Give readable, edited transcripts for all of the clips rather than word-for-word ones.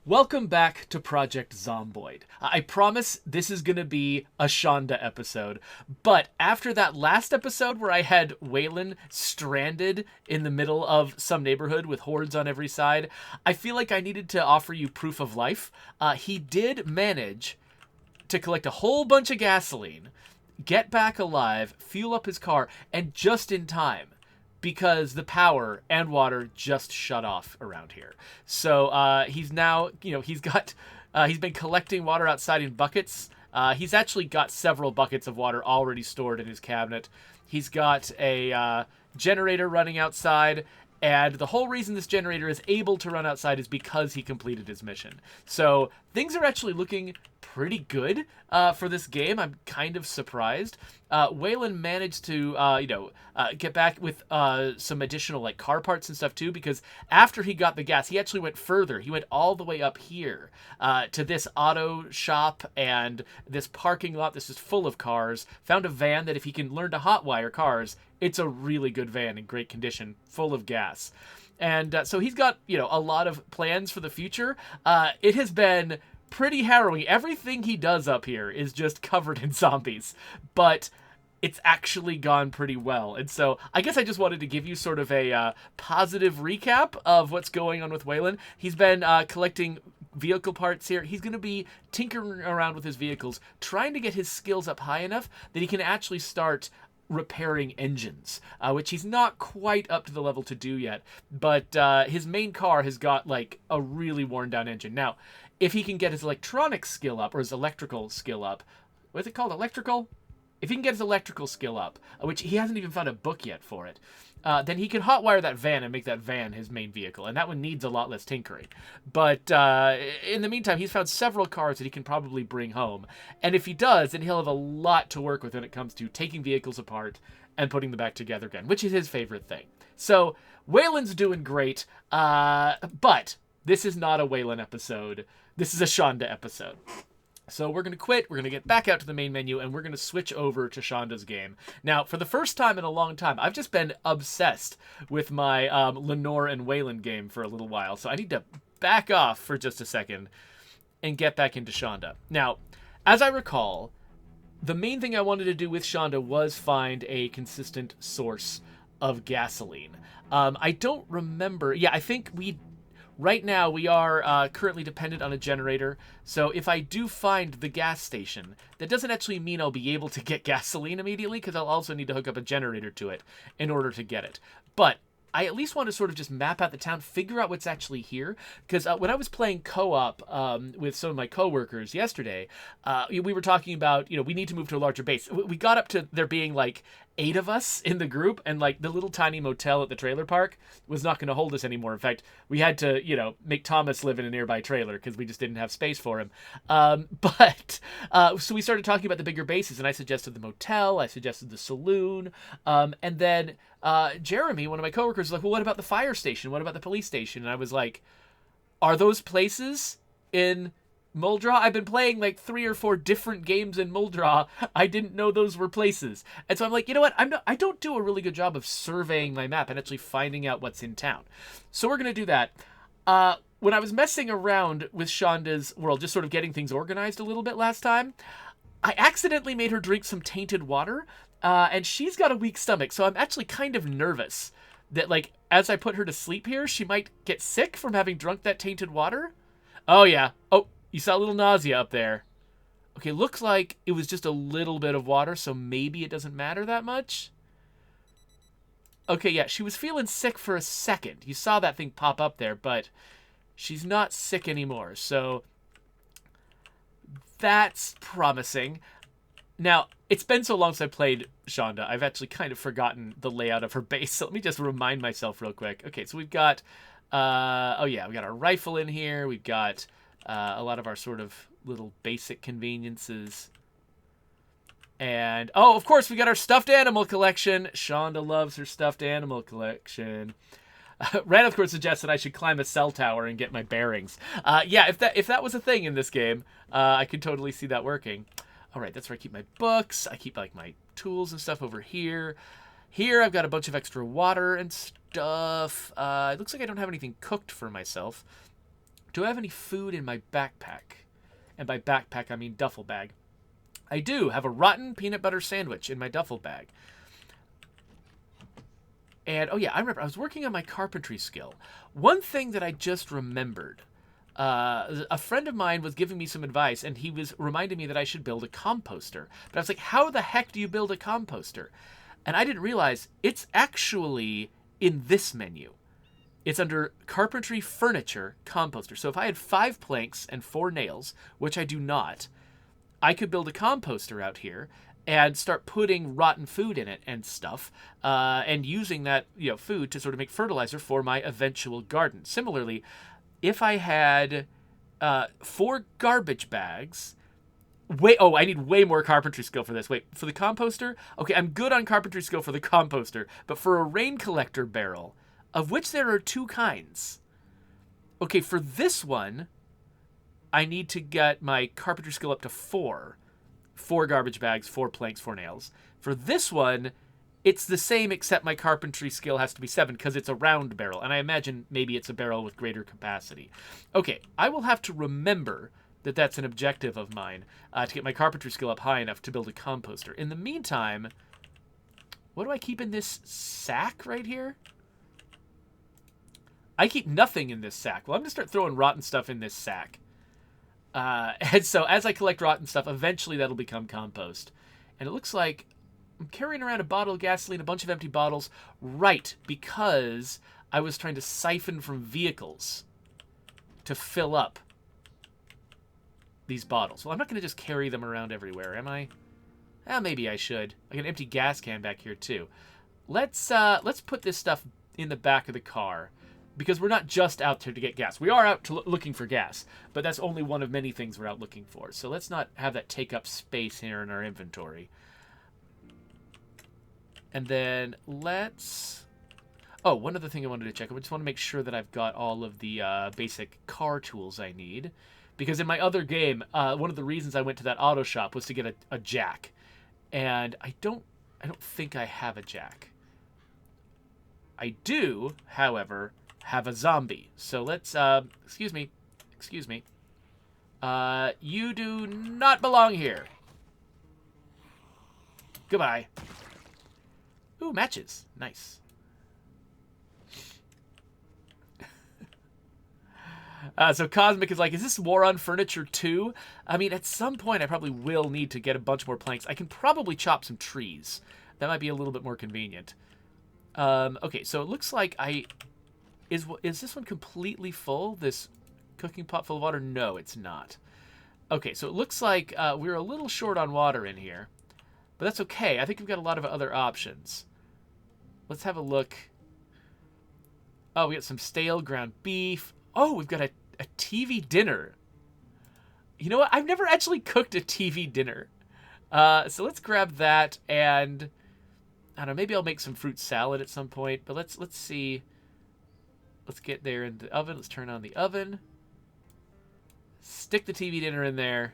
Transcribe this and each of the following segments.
Welcome back to Project Zomboid. I promise this is going to be a Shonda episode, but after that last episode where I had Waylon stranded in the middle of some neighborhood with hordes on every side, I feel like I needed to offer you proof of life. He did manage to collect a whole bunch of gasoline, get back alive, fuel up his car, and just in time because the power and water just shut off around here. So he's now, he's been collecting water outside in buckets. He's actually got several buckets of water already stored in his cabinet. He's got a generator running outside. And the whole reason this generator is able to run outside is because he completed his mission. So things are actually looking pretty good for this game. I'm kind of surprised. Waylon managed to, get back with some additional like car parts and stuff too, because after he got the gas, he actually went further. He went all the way up here to this auto shop and this parking lot. This is full of cars. Found a van that if he can learn to hotwire cars, it's a really good van in great condition, full of gas. And so he's got, a lot of plans for the future. It has been pretty harrowing. Everything he does up here is just covered in zombies, but it's actually gone pretty well. And so I guess I just wanted to give you sort of a positive recap of what's going on with Waylon. He's been collecting vehicle parts here. He's going to be tinkering around with his vehicles, trying to get his skills up high enough that he can actually start repairing engines, which he's not quite up to the level to do yet. But his main car has got like a really worn down engine. Now, if he can get his electronic skill up or his electrical skill up, what's it called? Electrical? If he can get his electrical skill up, which he hasn't even found a book yet for it, then he can hotwire that van and make that van his main vehicle, and that one needs a lot less tinkering. But in the meantime, he's found several cars that he can probably bring home, and if he does, then he'll have a lot to work with when it comes to taking vehicles apart and putting them back together again, which is his favorite thing. So Waylon's doing great, but this is not a Waylon episode. This is a Shonda episode. So we're going to quit, we're going to get back out to the main menu, and we're going to switch over to Shonda's game. Now, for the first time in a long time, I've just been obsessed with my Lenore and Waylon game for a little while, so I need to back off for just a second and get back into Shonda. Now, as I recall, the main thing I wanted to do with Shonda was find a consistent source of gasoline. I don't remember. Yeah, I think right now, we are currently dependent on a generator, so if I do find the gas station, that doesn't actually mean I'll be able to get gasoline immediately, because I'll also need to hook up a generator to it in order to get it. But I at least want to sort of just map out the town, figure out what's actually here, because when I was playing co-op with some of my coworkers yesterday, we were talking about, we need to move to a larger base. We got up to there being like 8 of us in the group, and like the little tiny motel at the trailer park was not going to hold us anymore. In fact, we had to, make Thomas live in a nearby trailer because we just didn't have space for him. So we started talking about the bigger bases, and I suggested the motel, I suggested the saloon, and then Jeremy, one of my coworkers, was like, well, what about the fire station? What about the police station? And I was like, are those places in Muldraugh? I've been playing like 3 or 4 different games in Muldraugh. I didn't know those were places. And so I'm like, you know what? I don't do a really good job of surveying my map and actually finding out what's in town. So we're going to do that. When I was messing around with Shonda's world, just sort of getting things organized a little bit last time, I accidentally made her drink some tainted water, and she's got a weak stomach, so I'm actually kind of nervous that, like, as I put her to sleep here, she might get sick from having drunk that tainted water. Oh, yeah. Oh, you saw a little nausea up there. Okay, looks like it was just a little bit of water, so maybe it doesn't matter that much. Okay, yeah, she was feeling sick for a second. You saw that thing pop up there, but she's not sick anymore, so that's promising. Now, it's been so long since I played Shonda, I've actually kind of forgotten the layout of her base, so let me just remind myself real quick. Okay, so we've got, we got our rifle in here, we've got a lot of our sort of little basic conveniences. And, oh, of course, we got our stuffed animal collection. Shonda loves her stuffed animal collection. Ren, of course, suggests that I should climb a cell tower and get my bearings. Yeah, if that was a thing in this game, I could totally see that working. All right, that's where I keep my books. I keep, like, my tools and stuff over here. Here, I've got a bunch of extra water and stuff. It looks like I don't have anything cooked for myself. Do I have any food in my backpack? And by backpack, I mean duffel bag. I do have a rotten peanut butter sandwich in my duffel bag. And, oh yeah, I remember I was working on my carpentry skill. One thing that I just remembered, a friend of mine was giving me some advice, and he was reminding me that I should build a composter. But I was like, how the heck do you build a composter? And I didn't realize it's actually in this menu. It's under Carpentry Furniture Composter. So if I had 5 planks and 4 nails, which I do not, I could build a composter out here and start putting rotten food in it and stuff, and using that food to sort of make fertilizer for my eventual garden. Similarly, if I had 4 garbage bags... I need way more carpentry skill for this. Wait, for the composter? Okay, I'm good on carpentry skill for the composter, but for a rain collector barrel, of which there are 2 kinds. Okay, for this one, I need to get my carpentry skill up to 4. 4 garbage bags, 4 planks, 4 nails. For this one, it's the same except my carpentry skill has to be 7 because it's a round barrel, and I imagine maybe it's a barrel with greater capacity. Okay, I will have to remember that that's an objective of mine, to get my carpentry skill up high enough to build a composter. In the meantime, what do I keep in this sack right here? I keep nothing in this sack. Well, I'm going to start throwing rotten stuff in this sack. And so as I collect rotten stuff, eventually that'll become compost. And it looks like I'm carrying around a bottle of gasoline, a bunch of empty bottles. Right, because I was trying to siphon from vehicles to fill up these bottles. Well, I'm not going to just carry them around everywhere, am I? Maybe I should. I got an empty gas can back here, too. Let's put this stuff in the back of the car, because we're not just out there to get gas. We are out looking for gas, but that's only one of many things we're out looking for. So let's not have that take up space here in our inventory. And then let's... Oh, one other thing I wanted to check. I just want to make sure that I've got all of the basic car tools I need. Because in my other game, one of the reasons I went to that auto shop was to get a jack. And I don't think I have a jack. I do, however, have a zombie. So let's, excuse me. You do not belong here. Goodbye. Ooh, matches. Nice. So Cosmic is like, is this War on Furniture 2? I mean, at some point I probably will need to get a bunch more planks. I can probably chop some trees. That might be a little bit more convenient. Okay, so it looks like Is this one completely full? This cooking pot full of water? No, it's not. Okay, so it looks like we're a little short on water in here. But that's okay. I think we've got a lot of other options. Let's have a look. Oh, we got some stale ground beef. Oh, we've got a TV dinner. You know what? I've never actually cooked a TV dinner. So let's grab that, and I don't know, maybe I'll make some fruit salad at some point, but let's see. Let's get there in the oven. Let's turn on the oven. Stick the TV dinner in there.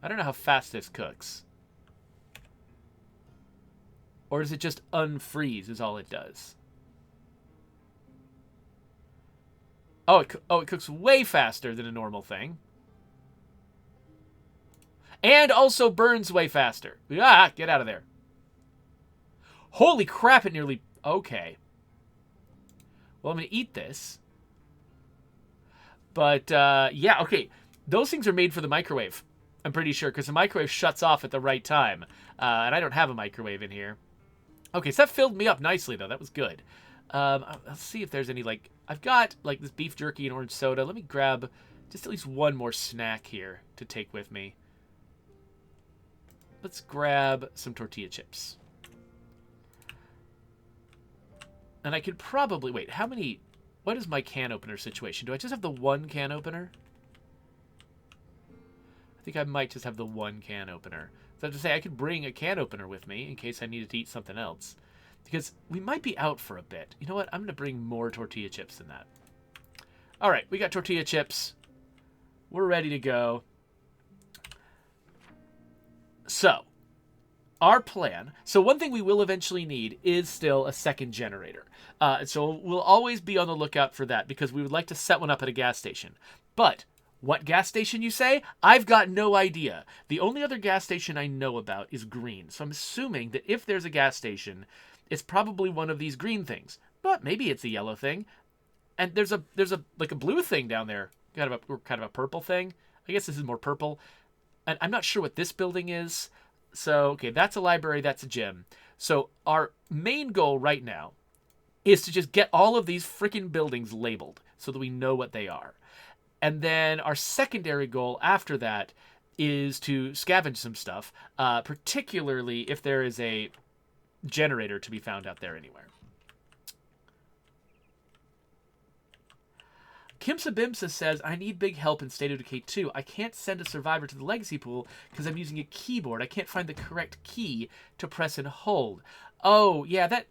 I don't know how fast this cooks. Or does it just unfreeze is all it does? Oh, it cooks way faster than a normal thing. And also burns way faster. Ah, get out of there. Holy crap, it nearly... Okay. Well, I'm going to eat this. But, yeah, okay. Those things are made for the microwave, I'm pretty sure, because the microwave shuts off at the right time. And I don't have a microwave in here. Okay, so that filled me up nicely, though. That was good. Let's see if there's any, like... I've got, like, this beef jerky and orange soda. Let me grab just at least one more snack here to take with me. Let's grab some tortilla chips. And I could probably... Wait, how many... What is my can opener situation? Do I just have the one can opener? I think I might just have the one can opener. So I have to say, I could bring a can opener with me in case I needed to eat something else. Because we might be out for a bit. You know what? I'm going to bring more tortilla chips than that. All right, we got tortilla chips. We're ready to go. So, our plan. So one thing we will eventually need is still a second generator. So we'll always be on the lookout for that because we would like to set one up at a gas station. But what gas station, you say? I've got no idea. The only other gas station I know about is green. So I'm assuming that if there's a gas station, it's probably one of these green things. But maybe it's a yellow thing. And there's a like a blue thing down there. Kind of a purple thing. I guess this is more purple. And I'm not sure what this building is. So, okay, that's a library, that's a gym. So our main goal right now is to just get all of these freaking buildings labeled so that we know what they are. And then our secondary goal after that is to scavenge some stuff, particularly if there is a generator to be found out there anywhere. Kimsa Bimsa says, I need big help in State of Decay 2. I can't send a survivor to the legacy pool because I'm using a keyboard. I can't find the correct key to press and hold. Oh, yeah, that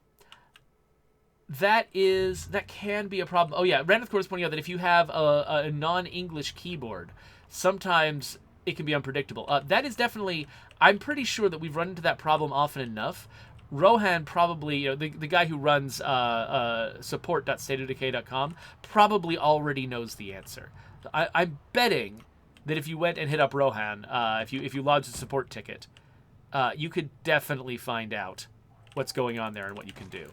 can be a problem. Oh, yeah, Random Core is pointing out that if you have a non-English keyboard, sometimes it can be unpredictable. That is definitely, I'm pretty sure that we've run into that problem often enough. Rohan probably, the guy who runs support.stateofdecay.com probably already knows the answer. I'm betting that if you went and hit up Rohan, if you lodged a support ticket, you could definitely find out what's going on there and what you can do.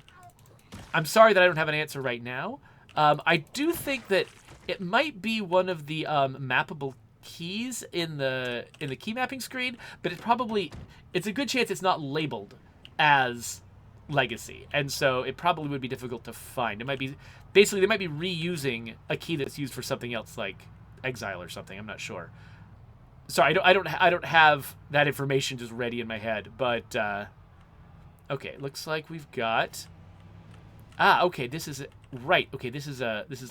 I'm sorry that I don't have an answer right now. I do think that it might be one of the mappable keys in the key mapping screen, but it's a good chance it's not labeled as legacy, and so it probably would be difficult to find. It might be basically they might be reusing a key that's used for something else like exile or something. I'm not sure. Sorry, I don't have that information just ready in my head. But okay, looks like we've got. Okay, this is right. Okay, this is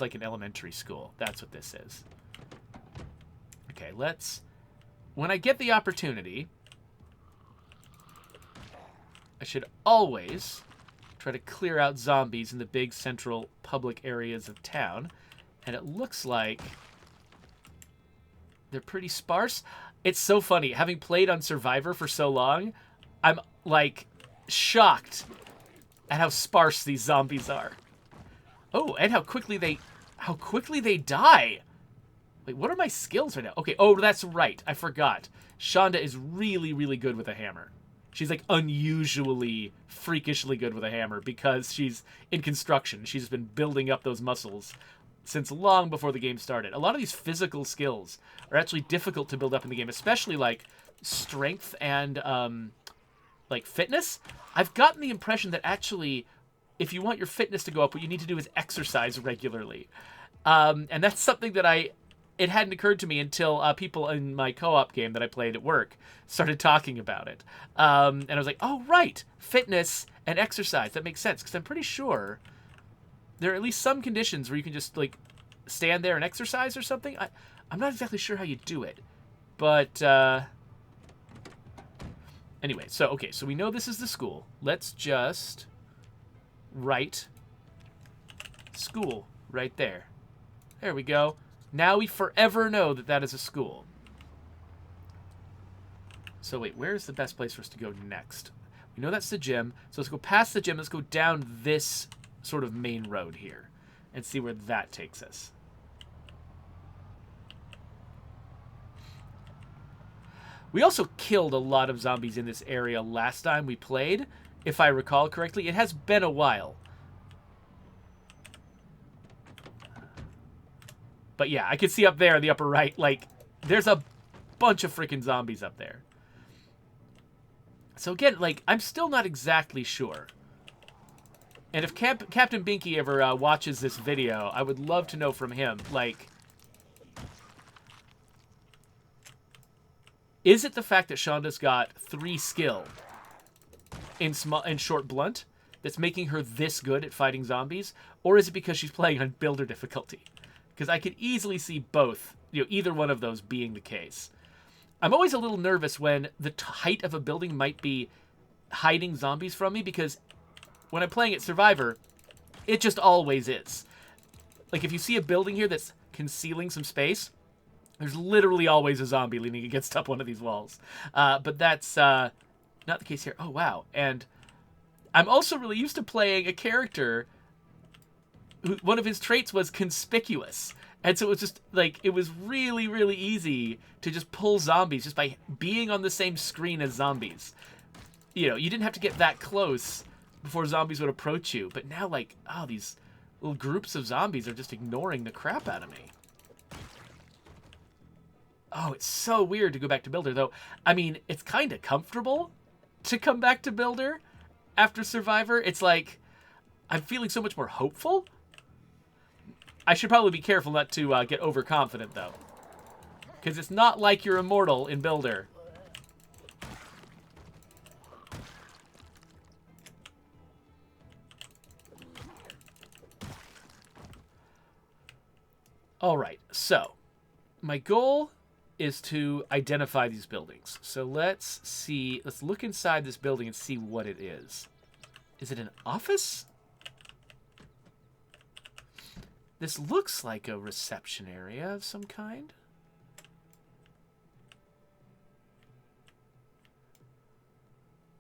like an elementary school. That's what this is. Okay, when I get the opportunity, I should always try to clear out zombies in the big central public areas of town. And it looks like they're pretty sparse. It's so funny. Having played on Survivor for so long, I'm, like, shocked at how sparse these zombies are. Oh, and how quickly they die. Wait, what are my skills right now? Okay, oh, that's right. I forgot. Shonda is really, really good with a hammer. She's like unusually, freakishly good with a hammer because she's in construction. She's been building up those muscles since long before the game started. A lot of these physical skills are actually difficult to build up in the game, especially like strength and like fitness. I've gotten the impression that actually, if you want your fitness to go up, what you need to do is exercise regularly. And that's something that it hadn't occurred to me until people in my co-op game that I played at work started talking about it. And I was like, oh, right, fitness and exercise. That makes sense, because I'm pretty sure there are at least some conditions where you can just, like, stand there and exercise or something. I'm not exactly sure how you do it. But, anyway, so we know this is the school. Let's just write school right there. There we go. Now we forever know that that is a school. So wait, where's the best place for us to go next? We know that's the gym. So let's go past the gym. Let's go down this sort of main road here and see where that takes us. We also killed a lot of zombies in this area last time we played, if I recall correctly. It has been a while. But yeah, I can see up there in the upper right, like, there's a bunch of freaking zombies up there. So again, like, I'm still not exactly sure. And if Captain Binky ever watches this video, I would love to know from him, like, is it the fact that Shonda's got 3 skill in short blunt that's making her this good at fighting zombies? Or is it because she's playing on builder difficulty? Because I could easily see both, either one of those being the case. I'm always a little nervous when the height of a building might be hiding zombies from me, because when I'm playing at Survivor, it just always is. Like, if you see a building here that's concealing some space, there's literally always a zombie leaning against up one of these walls. But that's Not the case here. Oh, wow. And I'm also really used to playing a character who, one of his traits was conspicuous. And so it was just, like, it was really, really easy to just pull zombies just by being on the same screen as zombies. You know, you didn't have to get that close before zombies would approach you. But now, like, oh, these little groups of zombies are just ignoring the crap out of me. Oh, it's so weird to go back to Builder, though. I mean, it's kind of comfortable to come back to Builder after Survivor. It's like, I'm feeling so much more hopeful. I should probably be careful not to get overconfident, though. Because it's not like you're immortal in Builder. Alright, so my goal is to identify these buildings. So let's see, let's look inside this building and see what it is. Is it an office? This looks like a reception area of some kind.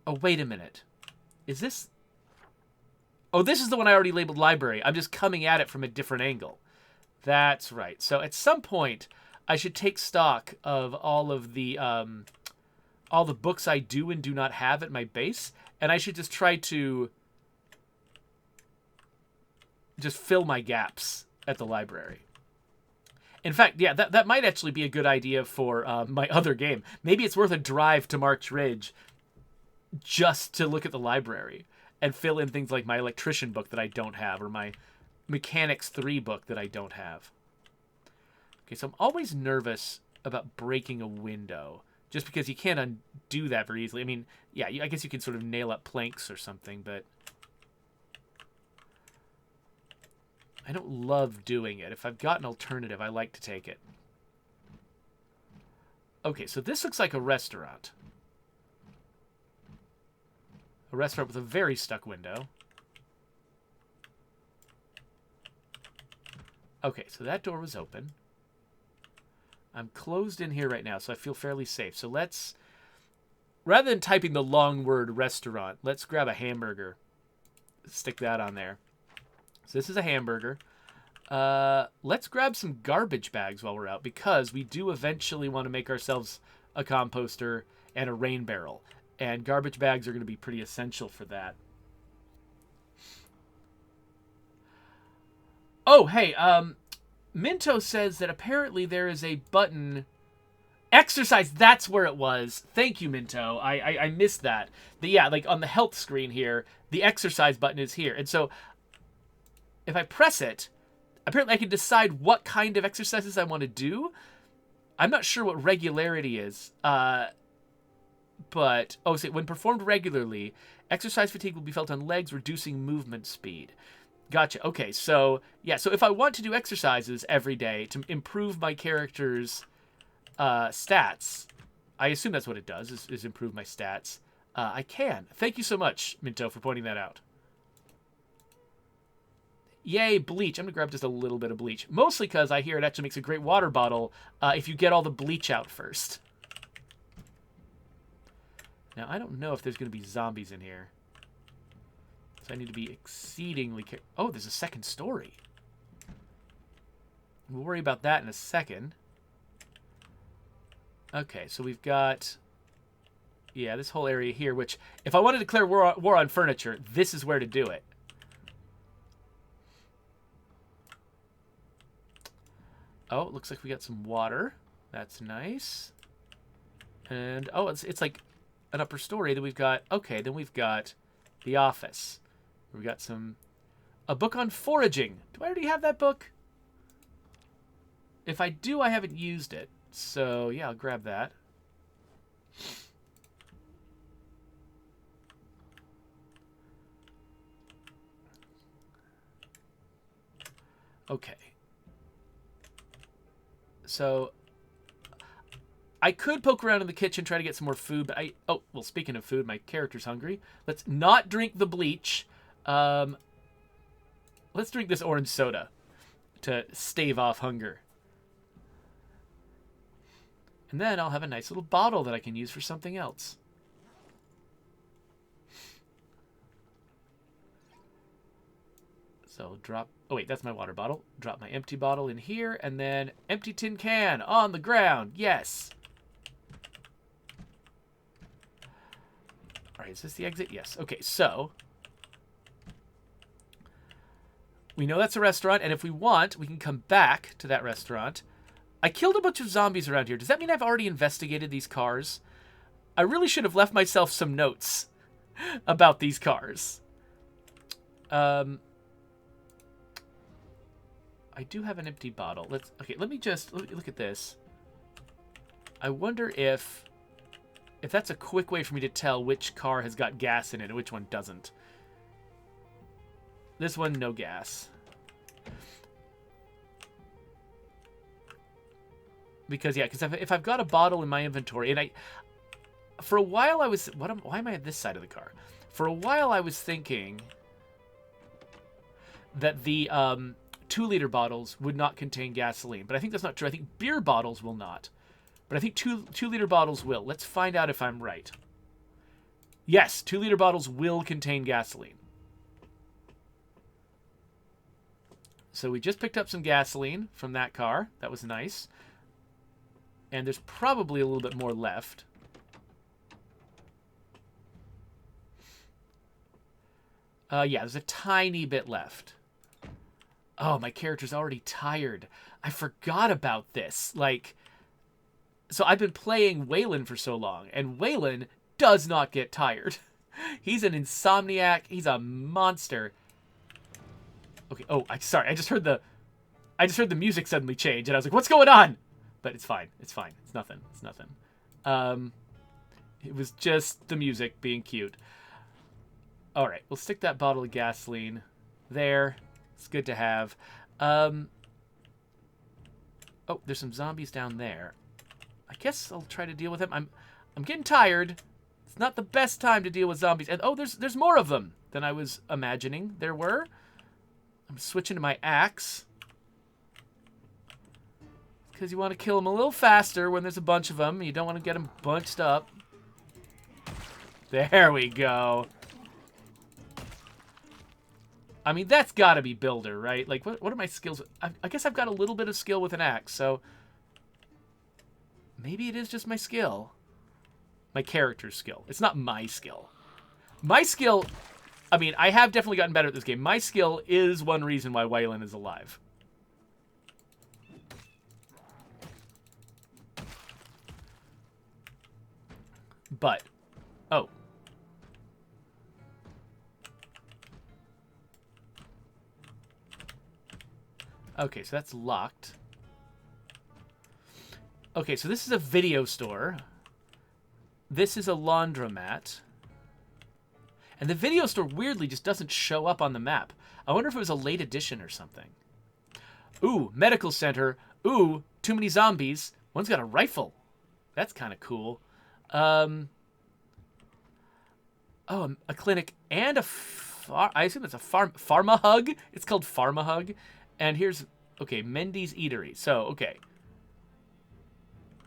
Oh, wait a minute. Is this... Oh, this is the one I already labeled library. I'm just coming at it from a different angle. That's right. So at some point, I should take stock of all the books I do and do not have at my base, and I should just try to just fill my gaps at the library. In fact, yeah, that might actually be a good idea for my other game. Maybe it's worth a drive to March Ridge just to look at the library and fill in things like my electrician book that I don't have, or my Mechanics 3 book that I don't have. Okay, so I'm always nervous about breaking a window, just because you can't undo that very easily. I mean, yeah, I guess you can sort of nail up planks or something, but I don't love doing it. If I've got an alternative, I like to take it. Okay, so this looks like a restaurant. A restaurant with a very stuck window. Okay, so that door was open. I'm closed in here right now, so I feel fairly safe. So let's, rather than typing the long word restaurant, let's grab a hamburger. Stick that on there. So this is a hamburger. Let's grab some garbage bags while we're out, because we do eventually want to make ourselves a composter and a rain barrel. And garbage bags are going to be pretty essential for that. Oh, hey, Minto says that apparently there is a button... Exercise, that's where it was. Thank you, Minto. I missed that. Yeah, like on the health screen here, the exercise button is here. And so, if I press it, apparently I can decide what kind of exercises I want to do. I'm not sure what regularity is. But, oh, so when performed regularly, exercise fatigue will be felt on legs, reducing movement speed. Gotcha. Okay, so, yeah, so if I want to do exercises every day to improve my character's stats, I assume that's what it does, is improve my stats, I can. Thank you so much, Minto, for pointing that out. Yay, bleach. I'm going to grab just a little bit of bleach. Mostly because I hear it actually makes a great water bottle if you get all the bleach out first. Now, I don't know if there's going to be zombies in here. So I need to be exceedingly careful. Oh, there's a second story. We'll worry about that in a second. Okay, so we've got... Yeah, this whole area here, which... If I wanted to declare war on furniture, this is where to do it. Oh, it looks like we got some water. That's nice. And, oh, it's like an upper story. Then we've got... Okay, then we've got the office. We've got a book on foraging. Do I already have that book? If I do, I haven't used it. So, yeah, I'll grab that. Okay. So, I could poke around in the kitchen, try to get some more food, but oh, well, speaking of food, my character's hungry. Let's not drink the bleach. Let's drink this orange soda to stave off hunger. And then I'll have a nice little bottle that I can use for something else. So drop... Oh, wait, that's my water bottle. Drop my empty bottle in here, and then empty tin can on the ground. Yes. All right, is this the exit? Yes. Okay, so... we know that's a restaurant, and if we want, we can come back to that restaurant. I killed a bunch of zombies around here. Does that mean I've already investigated these cars? I really should have left myself some notes about these cars. I do have an empty bottle. Let me just look at this. I wonder if that's a quick way for me to tell which car has got gas in it and which one doesn't. This one, no gas. Because if I've got a bottle in my inventory, and for a while I was, why am I at this side of the car? For a while I was thinking that the 2-liter bottles would not contain gasoline, but I think that's not true. I think beer bottles will not, but I think 2-liter bottles will. Let's find out if I'm right. Yes, 2-liter bottles will contain gasoline. So we just picked up some gasoline from that car. That was nice. And there's probably a little bit more left. Yeah, there's a tiny bit left. Oh, my character's already tired. I forgot about this. Like, so I've been playing Waylon for so long, and Waylon does not get tired. He's an insomniac. He's a monster. Okay. Oh, sorry. I just heard the music suddenly change, and I was like, "What's going on?" But it's fine. It's fine. It's nothing. It's nothing. It was just the music being cute. All right, we'll stick that bottle of gasoline there. It's good to have. Oh, there's some zombies down there. I guess I'll try to deal with them. I'm getting tired. It's not the best time to deal with zombies. And oh, there's more of them than I was imagining there were. I'm switching to my axe. Because you want to kill them a little faster when there's a bunch of them. You don't want to get them bunched up. There we go. I mean, that's got to be builder, right? Like, what are my skills? I guess I've got a little bit of skill with an axe, so... maybe it is just my skill. My character's skill. It's not my skill. My skill... I mean, I have definitely gotten better at this game. My skill is one reason why Waylon is alive. But... oh. Okay, so that's locked. Okay, so this is a video store. This is a laundromat. And the video store weirdly just doesn't show up on the map. I wonder if it was a late edition or something. Ooh, medical center. Ooh, too many zombies. One's got a rifle. That's kind of cool. Oh, a clinic and a I assume it's a Pharma Hug. It's called Pharma Hug. And here's, okay, Mendy's Eatery. So, okay.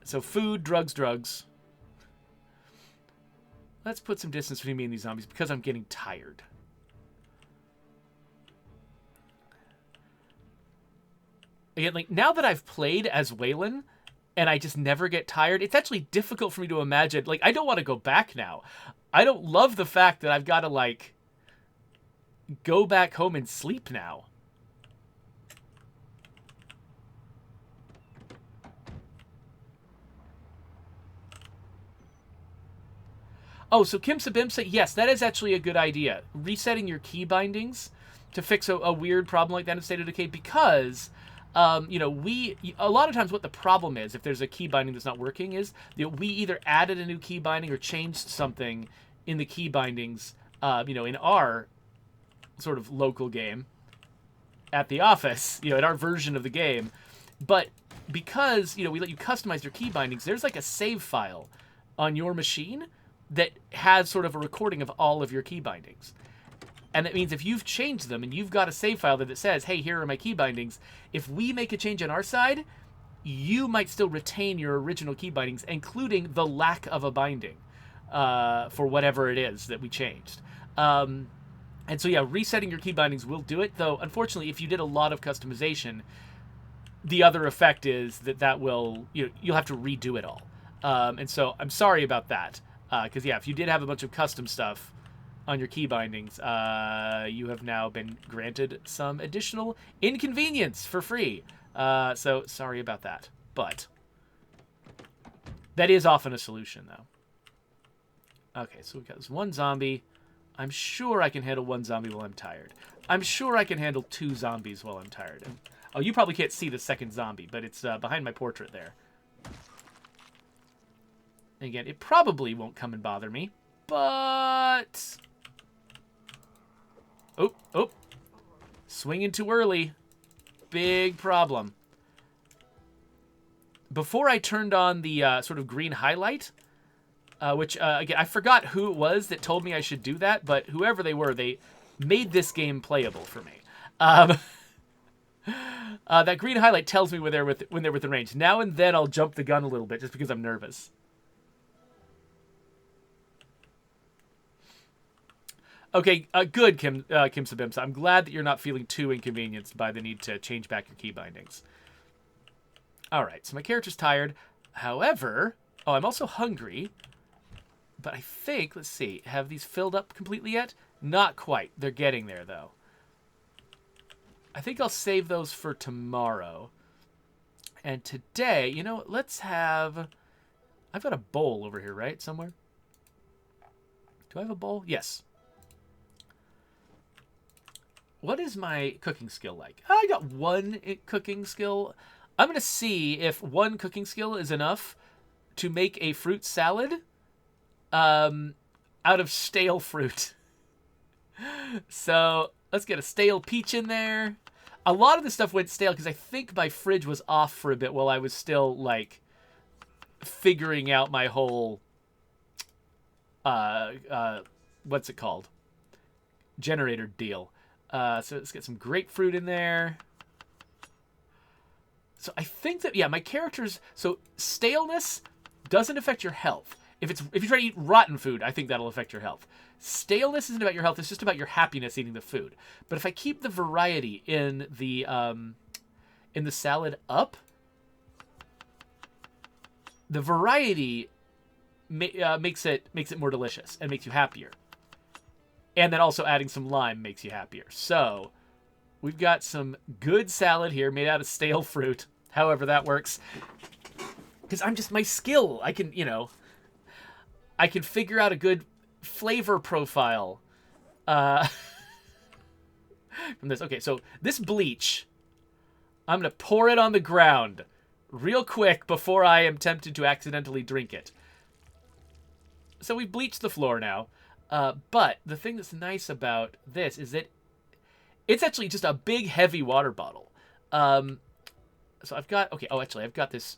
So food, drugs. Let's put some distance between me and these zombies because I'm getting tired. Again, like, now that I've played as Waylon and I just never get tired, it's actually difficult for me to imagine. Like, I don't want to go back now. I don't love the fact that I've got to, like, go back home and sleep now. Oh, so Kim Sabimsa, yes, that is actually a good idea. Resetting your key bindings to fix a weird problem like that in State of Decay, because, you know, a lot of times what the problem is, if there's a key binding that's not working, is that we either added a new key binding or changed something in the key bindings, you know, in our sort of local game at the office, you know, in our version of the game. But because, you know, we let you customize your key bindings, there's like a save file on your machine that has sort of a recording of all of your key bindings. And that means if you've changed them and you've got a save file that says, hey, here are my key bindings, if we make a change on our side, you might still retain your original key bindings, including the lack of a binding for whatever it is that we changed. And so yeah, resetting your key bindings will do it, though unfortunately if you did a lot of customization, the other effect is that will, you'll have to redo it all. And so I'm sorry about that, because yeah, if you did have a bunch of custom stuff on your key bindings, you have now been granted some additional inconvenience for free. So sorry about that, but that is often a solution, though. Okay, so we've got this one zombie. I'm sure I can handle one zombie while I'm tired. I'm sure I can handle 2 zombies while I'm tired. And, oh, you probably can't see the second zombie, but it's behind my portrait there. And again, it probably won't come and bother me, but... Oh. Swinging too early. Big problem. Before I turned on the sort of green highlight, which, again, I forgot who it was that told me I should do that, but whoever they were, they made this game playable for me. That green highlight tells me when they're within range. Now and then I'll jump the gun a little bit just because I'm nervous. Okay, good, Kim Sabimsa. I'm glad that you're not feeling too inconvenienced by the need to change back your key bindings. All right, so my character's tired. However, I'm also hungry. But I think, let's see, have these filled up completely yet? Not quite. They're getting there, though. I think I'll save those for tomorrow. And today, let's have... I've got a bowl over here, right? Somewhere? Do I have a bowl? Yes. What is my cooking skill like? I got 1 cooking skill. I'm going to see if 1 cooking skill is enough to make a fruit salad out of stale fruit. So let's get a stale peach in there. A lot of the stuff went stale because I think my fridge was off for a bit while I was still, like, figuring out my whole, what's it called? Generator deal. So let's get some grapefruit in there. So I think that, yeah, my characters... So staleness doesn't affect your health. If you try to eat rotten food, I think that'll affect your health. Staleness isn't about your health. It's just about your happiness eating the food. But if I keep the variety in the salad up, the variety makes it more delicious and makes you happier. And then also adding some lime makes you happier. So we've got some good salad here made out of stale fruit. However that works. Because I'm just my skill. I can, I can figure out a good flavor profile from this. Okay, so this bleach, I'm going to pour it on the ground real quick before I am tempted to accidentally drink it. So we've bleached the floor now. But the thing that's nice about this is that it's actually just a big, heavy water bottle. So I've got... Okay, actually, I've got this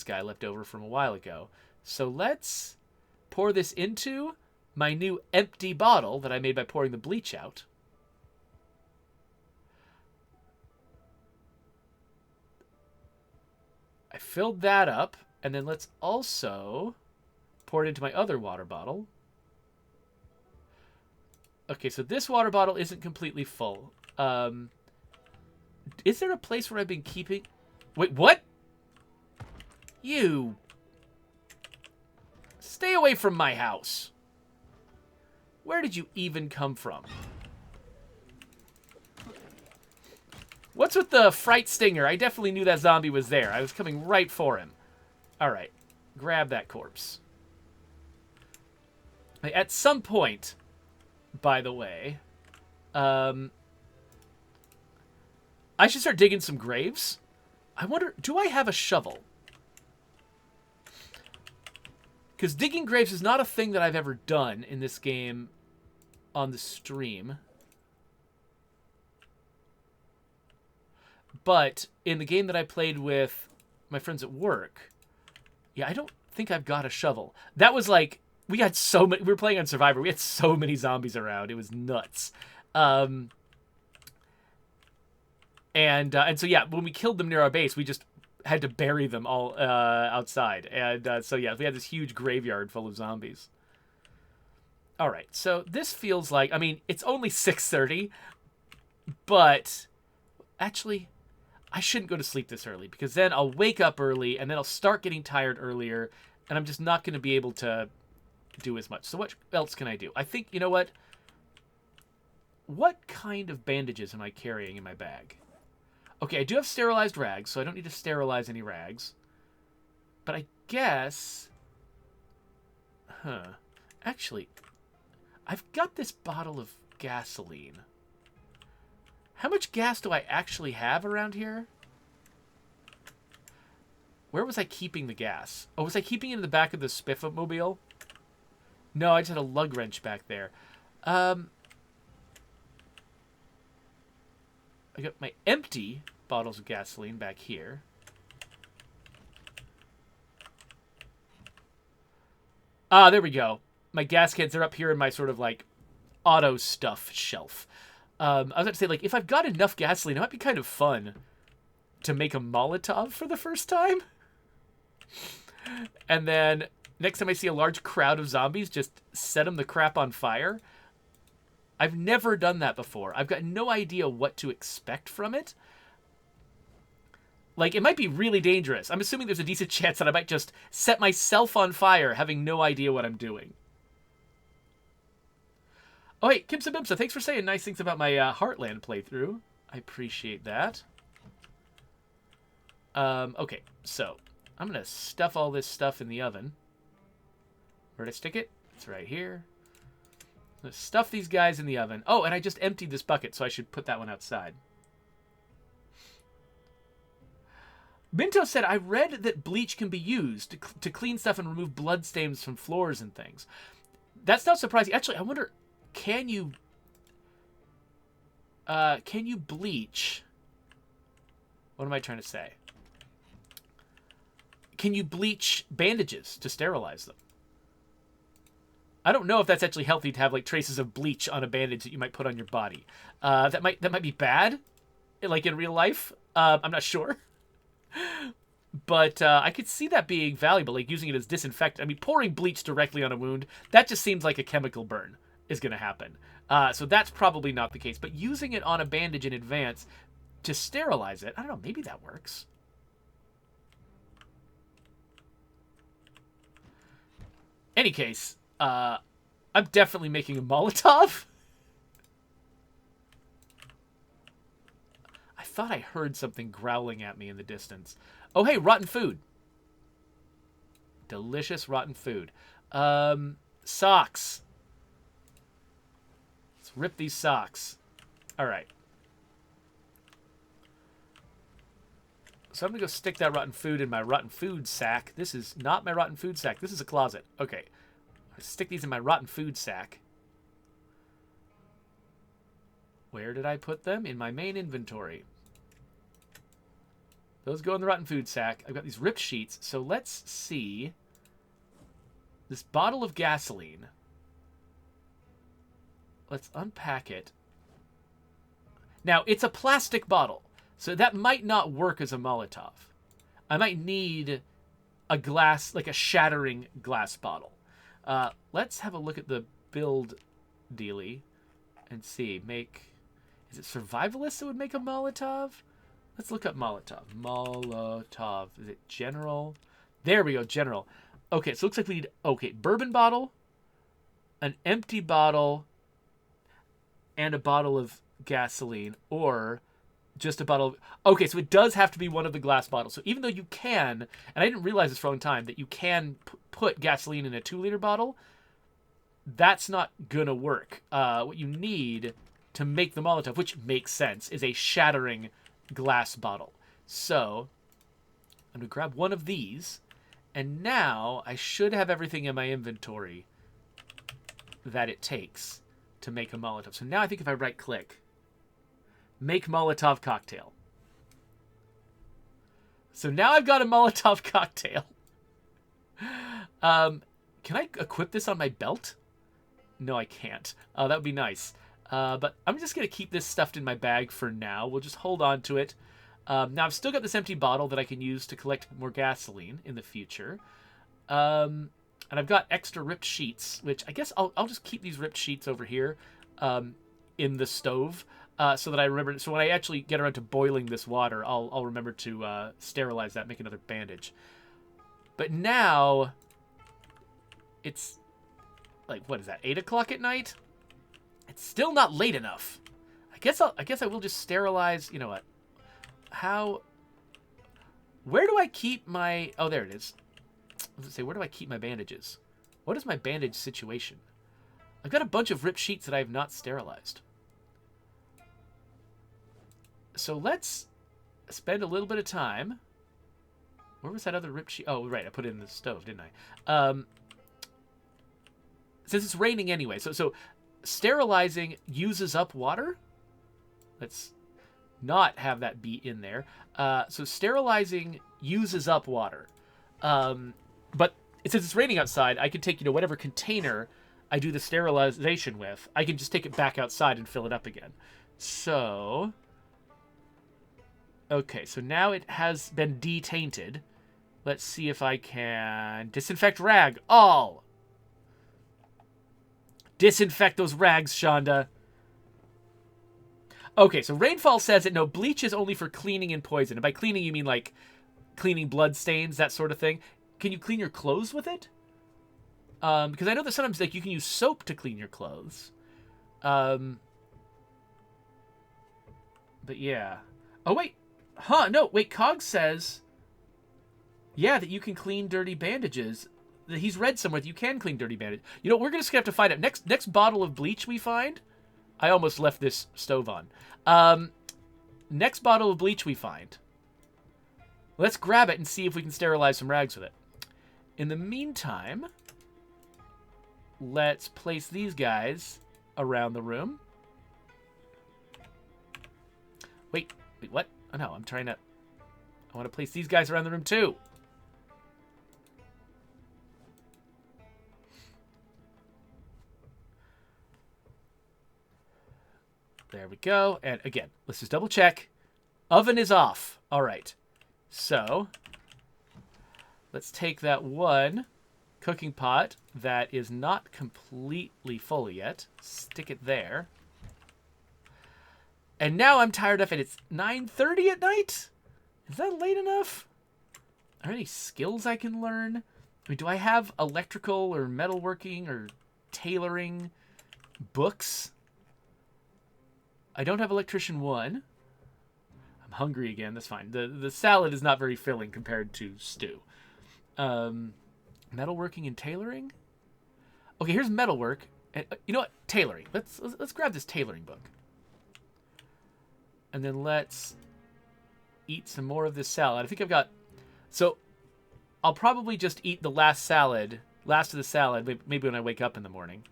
guy left over from a while ago. So let's pour this into my new empty bottle that I made by pouring the bleach out. I filled that up, and then let's also pour it into my other water bottle. Okay, so this water bottle isn't completely full. Is there a place where I've been keeping... Wait, what? You... Stay away from my house. Where did you even come from? What's with the fright stinger? I definitely knew that zombie was there. I was coming right for him. Alright, grab that corpse. At some point... By the way, I should start digging some graves. I wonder, do I have a shovel? Because digging graves is not a thing that I've ever done in this game on the stream. But in the game that I played with my friends at work, yeah, I don't think I've got a shovel. That was like... We had so many... We were playing on Survivor. We had so many zombies around. It was nuts. And so, yeah, when we killed them near our base, we just had to bury them all outside. And so, yeah, we had this huge graveyard full of zombies. All right, so this feels like, I mean, it's only 6:30, but actually, I shouldn't go to sleep this early because then I'll wake up early and then I'll start getting tired earlier and I'm just not going to be able to do as much. So what else can I do? I think, you know what? What kind of bandages am I carrying in my bag? Okay, I do have sterilized rags, so I don't need to sterilize any rags. But I guess... Actually, I've got this bottle of gasoline. How much gas do I actually have around here? Where was I keeping the gas? Oh, was I keeping it in the back of the Spiffmobile? No, I just had a lug wrench back there. I got my empty bottles of gasoline back here. Ah, there we go. My gas cans are up here in my sort of like auto stuff shelf. I was about to say, like, if I've got enough gasoline, it might be kind of fun to make a Molotov for the first time. And then next time I see a large crowd of zombies, just set them the crap on fire. I've never done that before. I've got no idea what to expect from it. Like, it might be really dangerous. I'm assuming there's a decent chance that I might just set myself on fire, having no idea what I'm doing. Oh, hey, Kimsa Bimsa, thanks for saying nice things about my Heartland playthrough. I appreciate that. Okay, so I'm going to stuff all this stuff in the oven. Where did I stick it? It's right here. Let's stuff these guys in the oven. Oh, and I just emptied this bucket, so I should put that one outside. Minto said, I read that bleach can be used to clean stuff and remove bloodstains from floors and things. That's not surprising. Actually, I wonder, can you bleach? What am I trying to say? Can you bleach bandages to sterilize them? I don't know if that's actually healthy to have like traces of bleach on a bandage that you might put on your body. That might be bad, like in real life. I'm not sure, but I could see that being valuable, like using it as disinfectant. I mean, pouring bleach directly on a wound, that just seems like a chemical burn is going to happen. So that's probably not the case. But using it on a bandage in advance to sterilize it, I don't know, maybe that works. Any case, I'm definitely making a Molotov. I thought I heard something growling at me in the distance. Oh, hey, rotten food. Delicious rotten food. Socks. Let's rip these socks. All right. So I'm going to go stick that rotten food in my rotten food sack. This is not my rotten food sack. This is a closet. Okay. Stick these in my rotten food sack. Where did I put them? In my main inventory. Those go in the rotten food sack. I've got these ripped sheets. So let's see. This bottle of gasoline. Let's unpack it. Now, it's a plastic bottle, so that might not work as a Molotov. I might need a glass, like a shattering glass bottle. Let's have a look at the build dealie and see. Is it survivalist that would make a Molotov? Let's look up Molotov. Molotov. Is it general? There we go, general. Okay, so it looks like we need, okay, bourbon bottle, an empty bottle, and a bottle of gasoline, or just a bottle of... Okay, so it does have to be one of the glass bottles. So even though you can, and I didn't realize this for a long time, that you can put gasoline in a 2-liter bottle, that's not gonna work. What you need to make the Molotov, which makes sense, is a shattering glass bottle. So I'm gonna grab one of these, and now I should have everything in my inventory that it takes to make a Molotov. So now I think if I right-click, make Molotov cocktail. So now I've got a Molotov cocktail. Can I equip this on my belt? No, I can't. That would be nice. But I'm just going to keep this stuffed in my bag for now. We'll just hold on to it. Now, I've still got this empty bottle that I can use to collect more gasoline in the future. And I've got extra ripped sheets, which I guess I'll just keep these ripped sheets over here in the stove so that I remember. So when I actually get around to boiling this water, I'll remember to sterilize that, make another bandage. But now it's like, what is that, 8 o'clock at night? It's still not late enough. I guess I will just sterilize. You know what? Where do I keep my... Oh, there it is. I was going to say, where do I keep my bandages? What is my bandage situation? I've got a bunch of ripped sheets that I have not sterilized. So let's spend a little bit of time. Where was that other ripped sheet? Oh, right. I put it in the stove, didn't I? Since it's raining anyway. So sterilizing uses up water. Let's not have that be in there. So sterilizing uses up water. But since it's raining outside, I can take, whatever container I do the sterilization with, I can just take it back outside and fill it up again. So, okay, so now it has been detainted. Let's see if I can disinfect rag all. Disinfect those rags, Shonda. Okay, so Rainfall says that no, bleach is only for cleaning and poison. And by cleaning, you mean like cleaning blood stains, that sort of thing. Can you clean your clothes with it? Because I know that sometimes like you can use soap to clean your clothes. But yeah. Oh, wait. Huh, no, wait, Cog says, yeah, that you can clean dirty bandages. He's read somewhere that you can clean dirty bandages. We're just going to have to find out. Next bottle of bleach we find... I almost left this stove on. Next bottle of bleach we find. Let's grab it and see if we can sterilize some rags with it. In the meantime, let's place these guys around the room. Wait, what? Oh no, I want to place these guys around the room too. There we go. And again, let's just double check. Oven is off. All right. So let's take that one cooking pot that is not completely full yet. Stick it there. And now I'm tired of it. It's 9:30 at night? Is that late enough? Are there any skills I can learn? I mean, do I have electrical or metalworking or tailoring books? I don't have Electrician 1. I'm hungry again. That's fine. The salad is not very filling compared to stew. Metalworking and tailoring? Okay, here's metalwork. And, you know what? Tailoring. Let's grab this tailoring book. And then let's eat some more of this salad. I think I've got... So, I'll probably just eat the last of the salad, maybe when I wake up in the morning.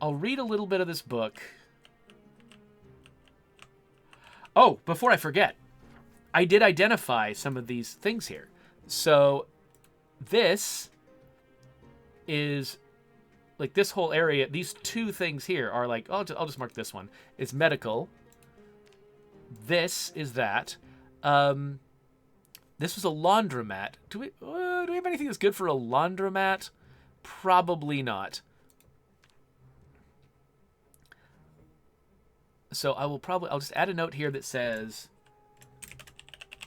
I'll read a little bit of this book. Oh, before I forget, I did identify some of these things here. So this is like this whole area. These two things here are like, I'll just mark this one. It's medical. This is that. This was a laundromat. Do we have anything that's good for a laundromat? Probably not. So I'll just add a note here that says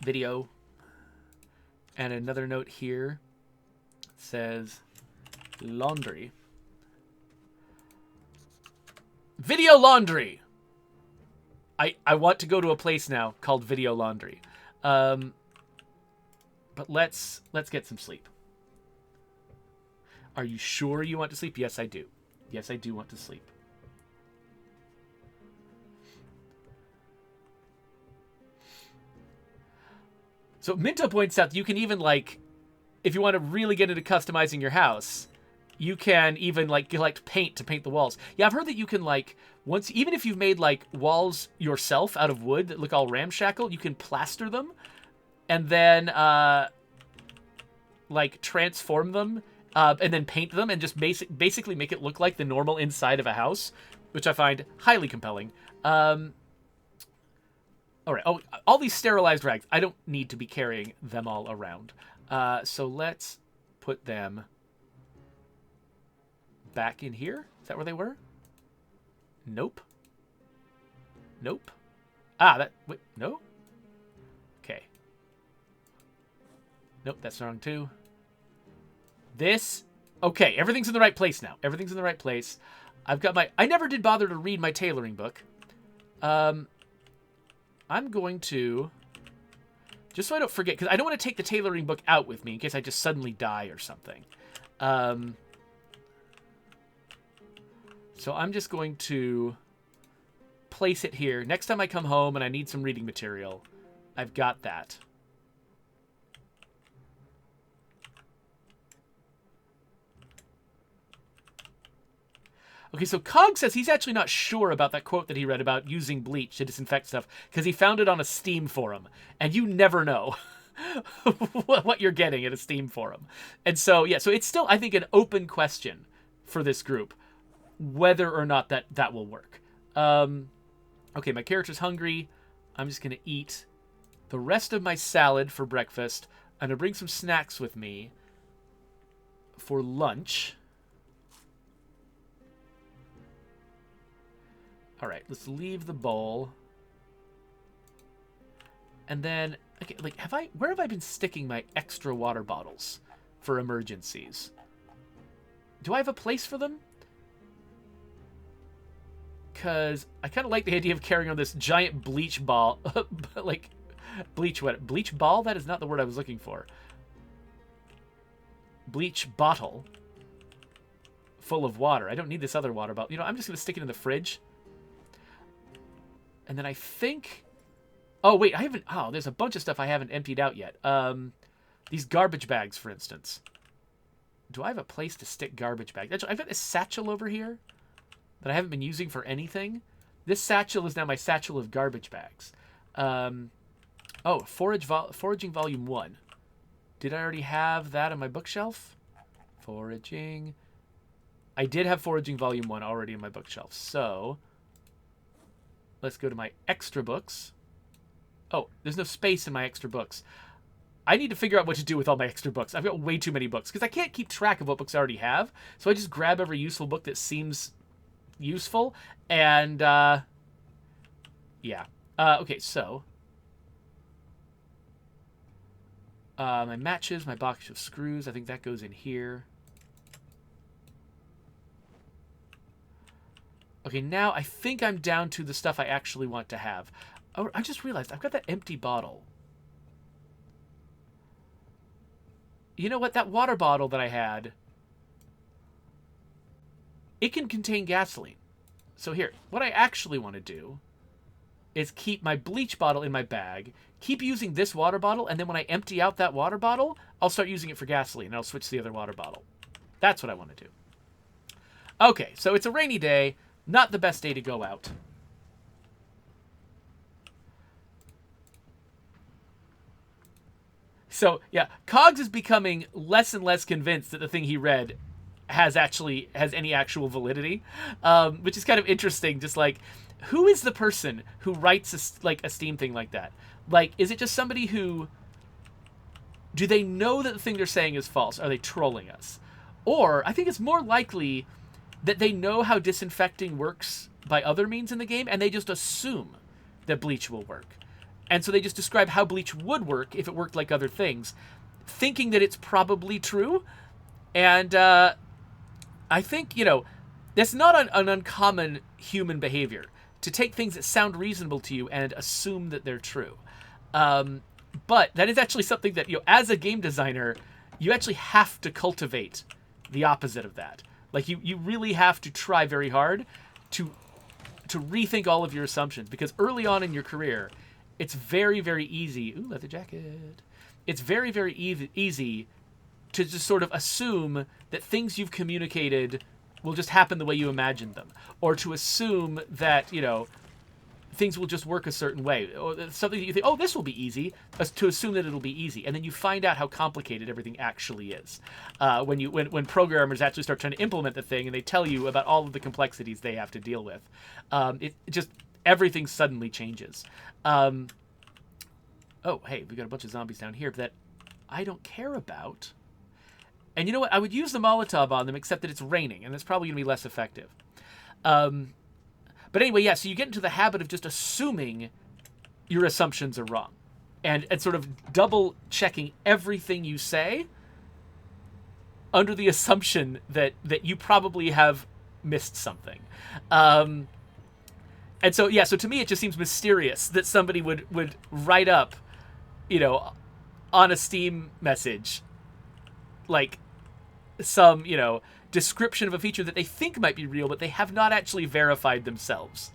video, and another note here that says laundry. Video laundry. I want to go to a place now called Video Laundry. But let's get some sleep. Are you sure you want to sleep? Yes, I do. Yes, I do want to sleep. So Minto points out that you can even, like, if you want to really get into customizing your house, you can even, like, collect paint to paint the walls. Yeah, I've heard that you can, like, even if you've made, like, walls yourself out of wood that look all ramshackle, you can plaster them and then, like, transform them and then paint them and just basically make it look like the normal inside of a house, which I find highly compelling. All right. Oh, all these sterilized rags. I don't need to be carrying them all around. So let's put them back in here. Is that where they were? Nope. Nope. Wait, no? Okay. Nope, that's wrong too. This, okay, everything's in the right place now. Everything's in the right place. I've got I never did bother to read my tailoring book. I'm going to, just so I don't forget, because I don't want to take the tailoring book out with me in case I just suddenly die or something. So I'm just going to place it here. Next time I come home and I need some reading material, I've got that. Okay, so Cog says he's actually not sure about that quote that he read about using bleach to disinfect stuff because he found it on a Steam forum, and you never know what you're getting at a Steam forum. And so, yeah, so it's still, I think, an open question for this group whether or not that will work. Okay, my character's hungry. I'm just going to eat the rest of my salad for breakfast. I'm going to bring some snacks with me for lunch. All right, let's leave the bowl. And then, okay, like, where have I been sticking my extra water bottles for emergencies? Do I have a place for them? Because I kind of like the idea of carrying on this giant bleach ball. Like, bleach ball? That is not the word I was looking for. Bleach bottle full of water. I don't need this other water bottle. You know, I'm just going to stick it in the fridge. And then I think... Oh, wait, there's a bunch of stuff I haven't emptied out yet. These garbage bags, for instance. Do I have a place to stick garbage bags? Actually, I've got this satchel over here that I haven't been using for anything. This satchel is now my satchel of garbage bags. Foraging Volume 1. Did I already have that on my bookshelf? Foraging. I did have Foraging Volume 1 already on my bookshelf. So, let's go to my extra books. Oh, there's no space in my extra books. I need to figure out what to do with all my extra books. I've got way too many books because I can't keep track of what books I already have. So I just grab every useful book that seems useful. And, yeah. Okay, so. My matches, my box of screws. I think that goes in here. Okay, now I think I'm down to the stuff I actually want to have. Oh, I just realized I've got that empty bottle. You know what? That water bottle that I had, it can contain gasoline. So here, what I actually want to do is keep my bleach bottle in my bag, keep using this water bottle, and then when I empty out that water bottle, I'll start using it for gasoline, and I'll switch to the other water bottle. That's what I want to do. Okay, so it's a rainy day. Not the best day to go out. So, yeah, Cogs is becoming less and less convinced that the thing he read has any actual validity, which is kind of interesting. Just like, who is the person who writes a Steam thing like that? Like, is it just somebody who... Do they know that the thing they're saying is false? Are they trolling us? Or, I think it's more likely that they know how disinfecting works by other means in the game, and they just assume that bleach will work. And so they just describe how bleach would work if it worked like other things, thinking that it's probably true. And I think, you know, that's not an uncommon human behavior, to take things that sound reasonable to you and assume that they're true. But that is actually something that, you know, as a game designer, you actually have to cultivate the opposite of that. Like, you really have to try very hard to rethink all of your assumptions, because early on in your career, it's very, very easy. Ooh, leather jacket. It's very, very easy to just sort of assume that things you've communicated will just happen the way you imagined them, or to assume that, you know, things will just work a certain way, or something that you think, oh, this will be easy, to assume that it'll be easy, and then you find out how complicated everything actually is. When programmers actually start trying to implement the thing, and they tell you about all of the complexities they have to deal with, everything suddenly changes. Oh, hey, we got a bunch of zombies down here, but I don't care about. And you know what? I would use the Molotov on them, except that it's raining, and it's probably going to be less effective. But anyway, yeah, so you get into the habit of just assuming your assumptions are wrong. And sort of double checking everything you say under the assumption that you probably have missed something. And so, yeah, so to me it just seems mysterious that somebody would write up, you know, on a Steam message, like some, you know, description of a feature that they think might be real, but they have not actually verified themselves.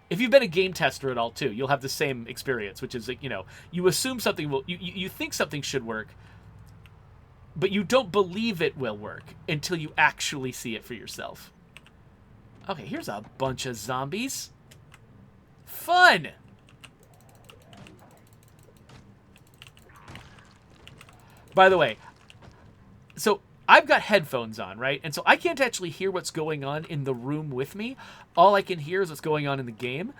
If you've been a game tester at all, too, you'll have the same experience, which is, like, you know, you assume something will... You think something should work, but you don't believe it will work until you actually see it for yourself. Okay, here's a bunch of zombies. Fun! By the way, so I've got headphones on, right? And so I can't actually hear what's going on in the room with me. All I can hear is what's going on in the game.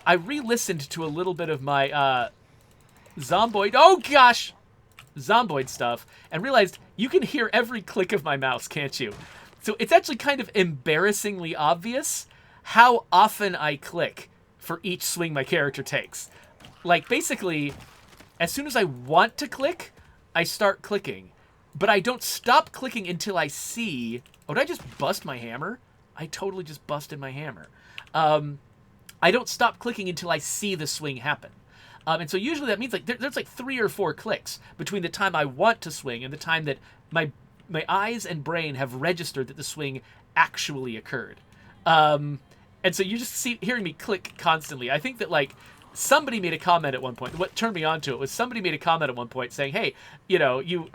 I re-listened to a little bit of my Zomboid... Oh, gosh! Zomboid stuff, and realized you can hear every click of my mouse, can't you? So it's actually kind of embarrassingly obvious how often I click for each swing my character takes. Like, basically, as soon as I want to click, I start clicking. But I don't stop clicking until I see... Oh, did I just bust my hammer? I totally just busted my hammer. I don't stop clicking until I see the swing happen. And so usually that means like there's like 3 or 4 clicks between the time I want to swing and the time that my eyes and brain have registered that the swing actually occurred. And so you just hearing me click constantly. I think that, like, somebody made a comment at one point. What turned me on to it was somebody made a comment at one point saying, hey, you know, you...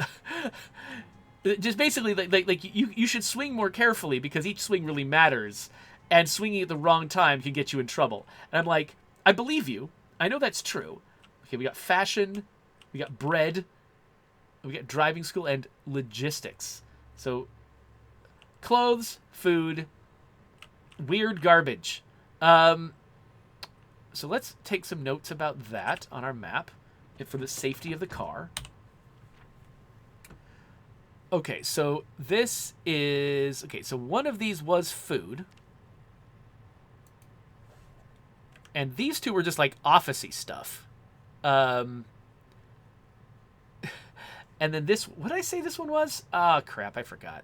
just basically, like you should swing more carefully because each swing really matters. And swinging at the wrong time can get you in trouble. And I'm like, I believe you. I know that's true. Okay, we got fashion, we got bread, we got driving school, and logistics. So, clothes, food, weird garbage. So let's take some notes about that on our map for the safety of the car. Okay, so this is... Okay, so one of these was food. And these two were just, like, office-y stuff. And then this... What did I say this one was? Ah, crap, I forgot.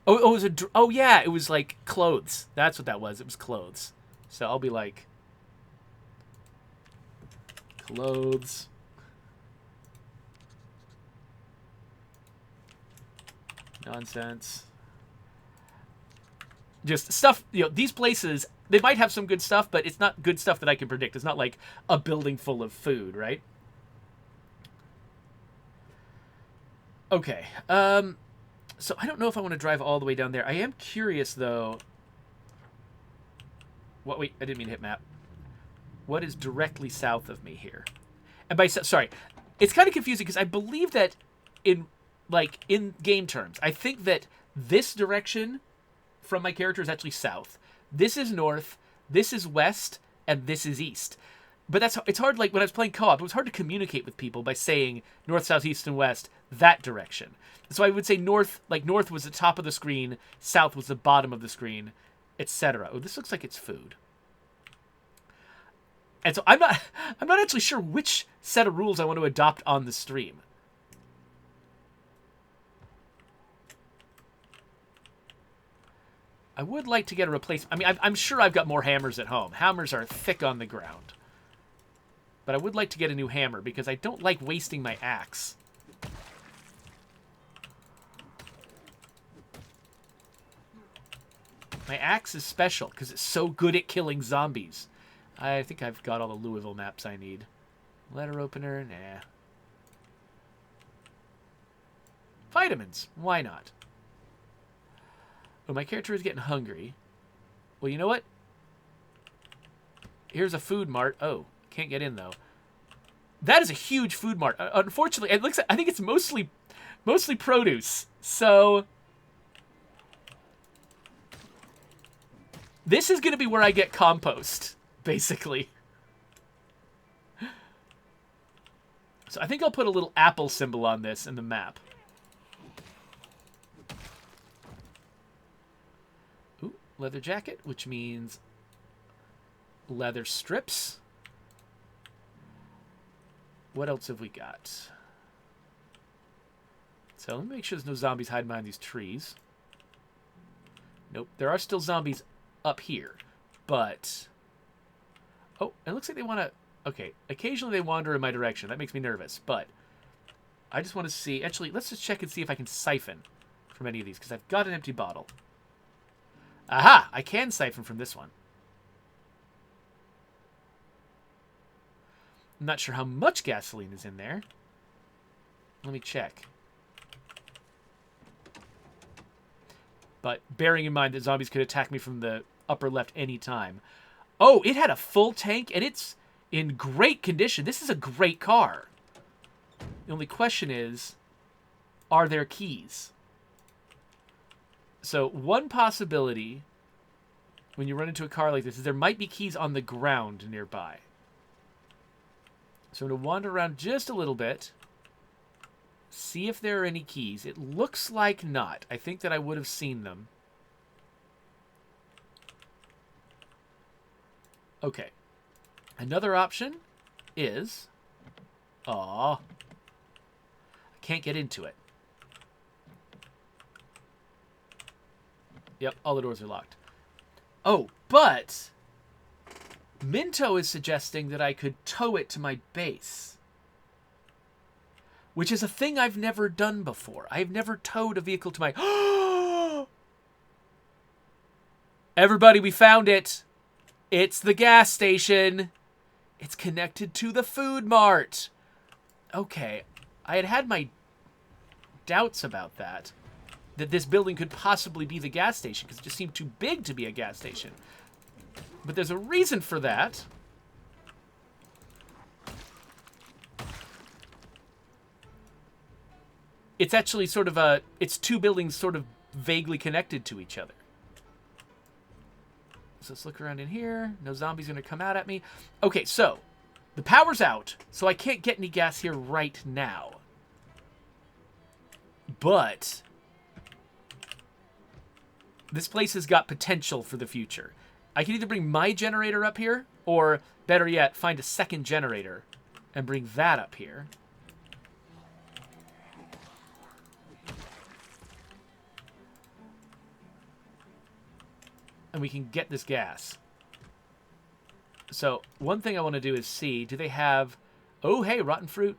Oh, it was a... Oh, yeah, it was, like, clothes. That's what that was. It was clothes. So I'll be like... Clothes. Nonsense. Just stuff, you know, these places, they might have some good stuff, but it's not good stuff that I can predict. It's not like a building full of food, right? Okay. So I don't know if I want to drive all the way down there. I am curious, though. What? Wait, I didn't mean to hit map. What is directly south of me here? And by... Sorry. It's kind of confusing because I believe that in game terms, I think that this direction from my character is actually south. This is north, this is west, and this is east. But it's hard, like, when I was playing co-op, it was hard to communicate with people by saying north, south, east, and west, that direction. So I would say north, like, north was the top of the screen, south was the bottom of the screen, etc. Oh, this looks like it's food. And so I'm not actually sure which set of rules I want to adopt on the stream. I would like to get a replacement. I mean, I'm sure I've got more hammers at home. Hammers are thick on the ground. But I would like to get a new hammer because I don't like wasting my axe. My axe is special because it's so good at killing zombies. I think I've got all the Louisville maps I need. Letter opener, nah. Vitamins, why not? Oh, my character is getting hungry. Well, you know what? Here's a food mart. Oh, can't get in though. That is a huge food mart. Unfortunately, it looks like, I think it's mostly produce. So this is going to be where I get compost, basically. So I think I'll put a little apple symbol on this in the map. Ooh, leather jacket, which means leather strips. What else have we got? So let me make sure there's no zombies hiding behind these trees. Nope, there are still zombies up here, but... Oh, it looks like they want to... Okay, occasionally they wander in my direction. That makes me nervous, but I just want to see... Actually, let's just check and see if I can siphon from any of these, because I've got an empty bottle. Aha! I can siphon from this one. I'm not sure how much gasoline is in there. Let me check. But bearing in mind that zombies could attack me from the upper left anytime. Oh, it had a full tank, and it's in great condition. This is a great car. The only question is, are there keys? So one possibility when you run into a car like this is there might be keys on the ground nearby. So I'm going to wander around just a little bit. See if there are any keys. It looks like not. I think that I would have seen them. Okay. Another option is... Aw. I can't get into it. Yep, all the doors are locked. Oh, but... Minto is suggesting that I could tow it to my base. Which is a thing I've never done before. I've never towed a vehicle to my... Everybody, we found it. It's the gas station. It's connected to the food mart. Okay, I had my doubts about that. That this building could possibly be the gas station, because it just seemed too big to be a gas station. But there's a reason for that. It's actually sort of a... It's two buildings sort of vaguely connected to each other. So let's look around in here. No zombies going to come out at me. Okay, so the power's out, so I can't get any gas here right now. But this place has got potential for the future. I can either bring my generator up here, or better yet, find a second generator and bring that up here. And we can get this gas. So one thing I want to do is see, do they have... Oh, hey, rotten fruit.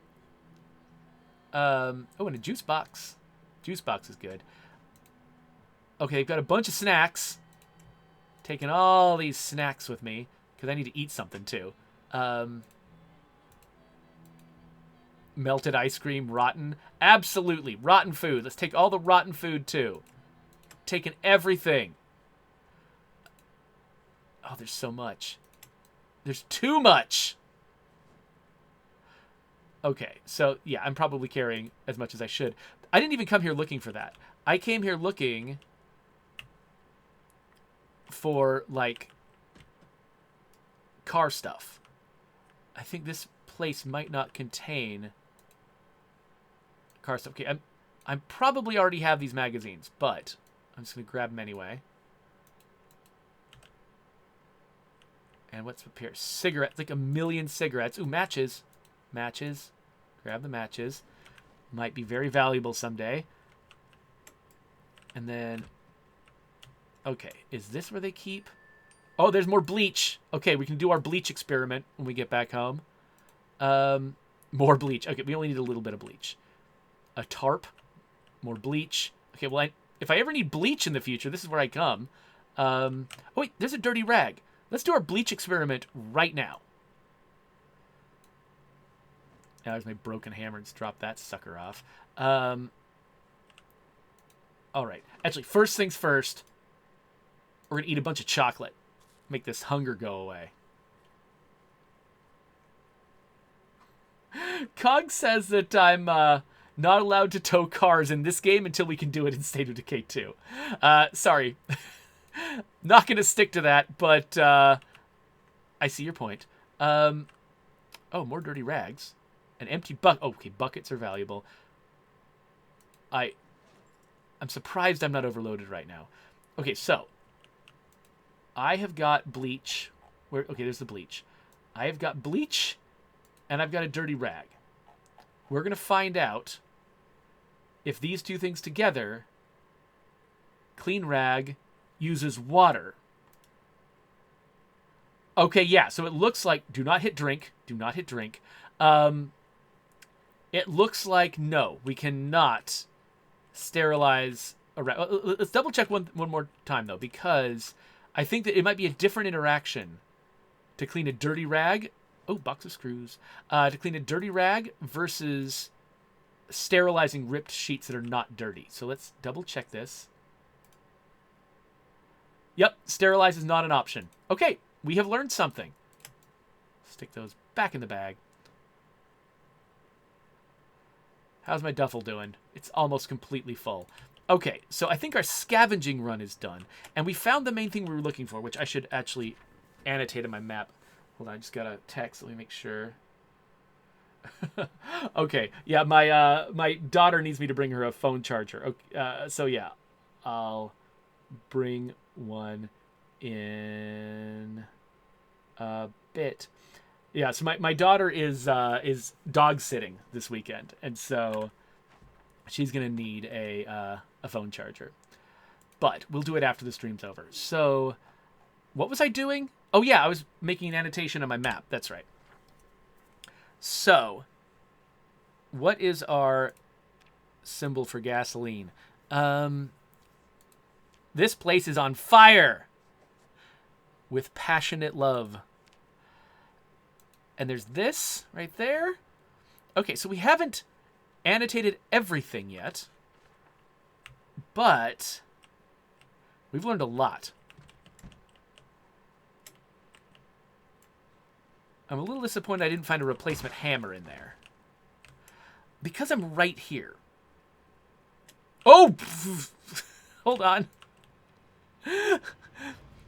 Oh, and a juice box. Juice box is good. Okay, they've got a bunch of snacks. Taking all these snacks with me, because I need to eat something too. Melted ice cream, rotten. Absolutely, rotten food. Let's take all the rotten food too. Taking everything. Oh, there's so much. There's too much. Okay, so yeah, I'm probably carrying as much as I should. I didn't even come here looking for that. I came here looking for, like, car stuff. I think this place might not contain car stuff. Okay, I'm probably already have these magazines, but I'm just going to grab them anyway. And what's up here? Cigarettes, like a million cigarettes. Ooh, matches. Matches. Grab the matches. Might be very valuable someday. And then... Okay, is this where they keep... Oh, there's more bleach. Okay, we can do our bleach experiment when we get back home. More bleach. Okay, we only need a little bit of bleach. A tarp. More bleach. Okay, well, if I ever need bleach in the future, this is where I come. Oh, wait, there's a dirty rag. Let's do our bleach experiment right now. Now there's my broken hammer. Let's drop that sucker off. All right. Actually, first things first. We're going to eat a bunch of chocolate. Make this hunger go away. Cog says that I'm not allowed to tow cars in this game until we can do it in State of Decay 2. Sorry. Not going to stick to that, but I see your point. Oh, more dirty rags. An empty bucket. Okay, buckets are valuable. I'm surprised I'm not overloaded right now. Okay, so I have got bleach. Okay, there's the bleach. I have got bleach, and I've got a dirty rag. We're going to find out if these two things together, clean rag uses water. Okay, yeah, so it looks like, do not hit drink. Do not hit drink. It looks like, no, we cannot sterilize a rag. Let's double check one more time, though, because I think that it might be a different interaction to clean a dirty rag. Oh, box of screws. To clean a dirty rag versus sterilizing ripped sheets that are not dirty. So let's double check this. Yep, sterilize is not an option. Okay, we have learned something. Stick those back in the bag. How's my duffel doing? It's almost completely full. Okay, so I think our scavenging run is done. And we found the main thing we were looking for, which I should actually annotate in my map. Hold on, I just got a text. Let me make sure. Okay, yeah, my daughter needs me to bring her a phone charger. Okay, so yeah, I'll bring one in a bit. Yeah, so my daughter is dog sitting this weekend, and so she's gonna need a phone charger. But we'll do it after the stream's over. So, what was I doing? Oh yeah, I was making an annotation on my map. That's right. So, what is our symbol for gasoline? This place is on fire with passionate love. And there's this right there. Okay, so we haven't annotated everything yet, but we've learned a lot. I'm a little disappointed I didn't find a replacement hammer in there. Because I'm right here. Oh! Hold on.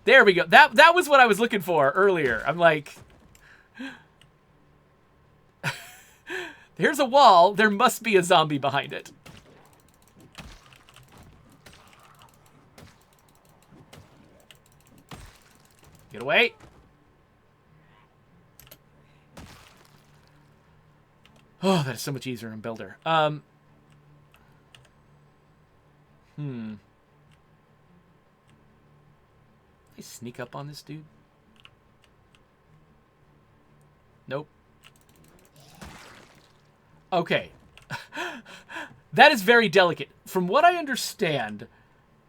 There we go. That was what I was looking for earlier. I'm like... Here's a wall. There must be a zombie behind it. Get away. Oh, that is so much easier in Builder. Can I sneak up on this dude? Nope. Okay. That is very delicate. From what I understand,